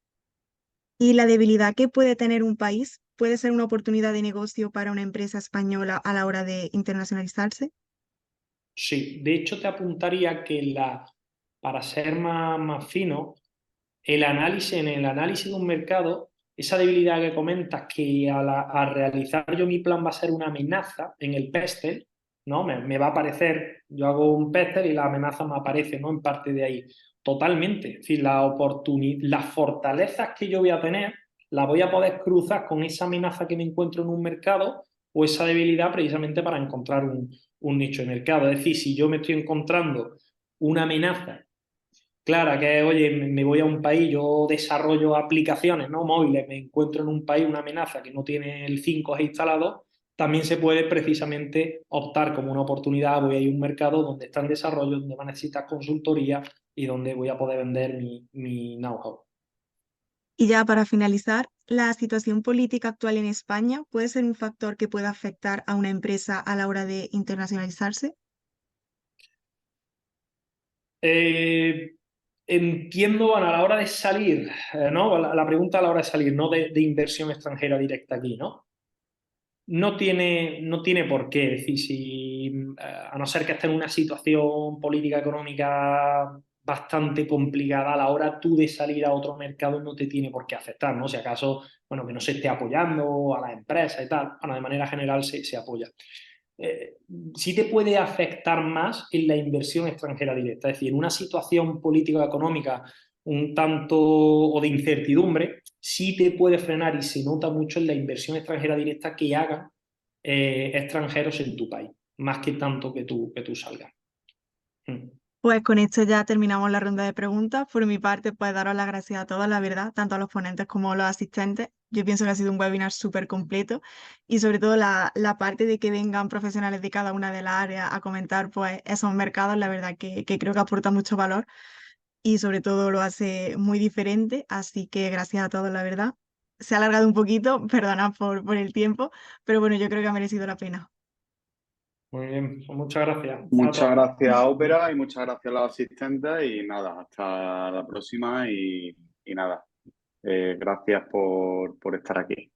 ¿Y la debilidad que puede tener un país puede ser una oportunidad de negocio para una empresa española a la hora de internacionalizarse? Sí, de hecho te apuntaría que para ser más fino, en el análisis de un mercado, esa debilidad que comentas, que a realizar yo mi plan va a ser una amenaza en el PESTEL, ¿no? Me va a aparecer, yo hago un PESTEL y la amenaza me aparece, ¿no? En parte de ahí. Totalmente. Es decir, las fortalezas que yo voy a tener, las voy a poder cruzar con esa amenaza que me encuentro en un mercado o esa debilidad precisamente para encontrar un nicho de mercado. Es decir, si yo me estoy encontrando una amenaza clara, que oye, me voy a un país, yo desarrollo aplicaciones, ¿no? Móviles, me encuentro en un país una amenaza que no tiene el 5G instalado, también se puede precisamente optar como una oportunidad, voy a ir a un mercado donde está en desarrollo, donde va a necesitar consultoría y donde voy a poder vender mi know-how. Y ya para finalizar, ¿la situación política actual en España puede ser un factor que pueda afectar a una empresa a la hora de internacionalizarse? Entiendo, bueno, a la hora de salir, ¿no? La pregunta a la hora de salir, no de inversión extranjera directa aquí, ¿no? No tiene por qué. Es decir, a no ser que esté en una situación política económica bastante complicada, a la hora tú de salir a otro mercado no te tiene por qué afectar, ¿no? Si acaso, bueno, que no se esté apoyando a la empresa y tal, bueno, de manera general se apoya. Eh, sí te puede afectar más en la inversión extranjera directa, es decir, en una situación político-económica un tanto o de incertidumbre, sí te puede frenar y se nota mucho en la inversión extranjera directa que hagan extranjeros en tu país, más que tanto que tú salgas. Mm. Pues con esto ya terminamos la ronda de preguntas. Por mi parte, pues daros las gracias a todos, la verdad, tanto a los ponentes como a los asistentes. Yo pienso que ha sido un webinar súper completo y sobre todo la parte de que vengan profesionales de cada una de las áreas a comentar pues esos mercados, la verdad que creo que aporta mucho valor y sobre todo lo hace muy diferente. Así que gracias a todos, la verdad. Se ha alargado un poquito, perdonad por el tiempo, pero bueno, yo creo que ha merecido la pena. Muy bien, pues muchas gracias. Muchas gracias a Opera y muchas gracias a los asistentes y nada, hasta la próxima y nada, gracias por estar aquí.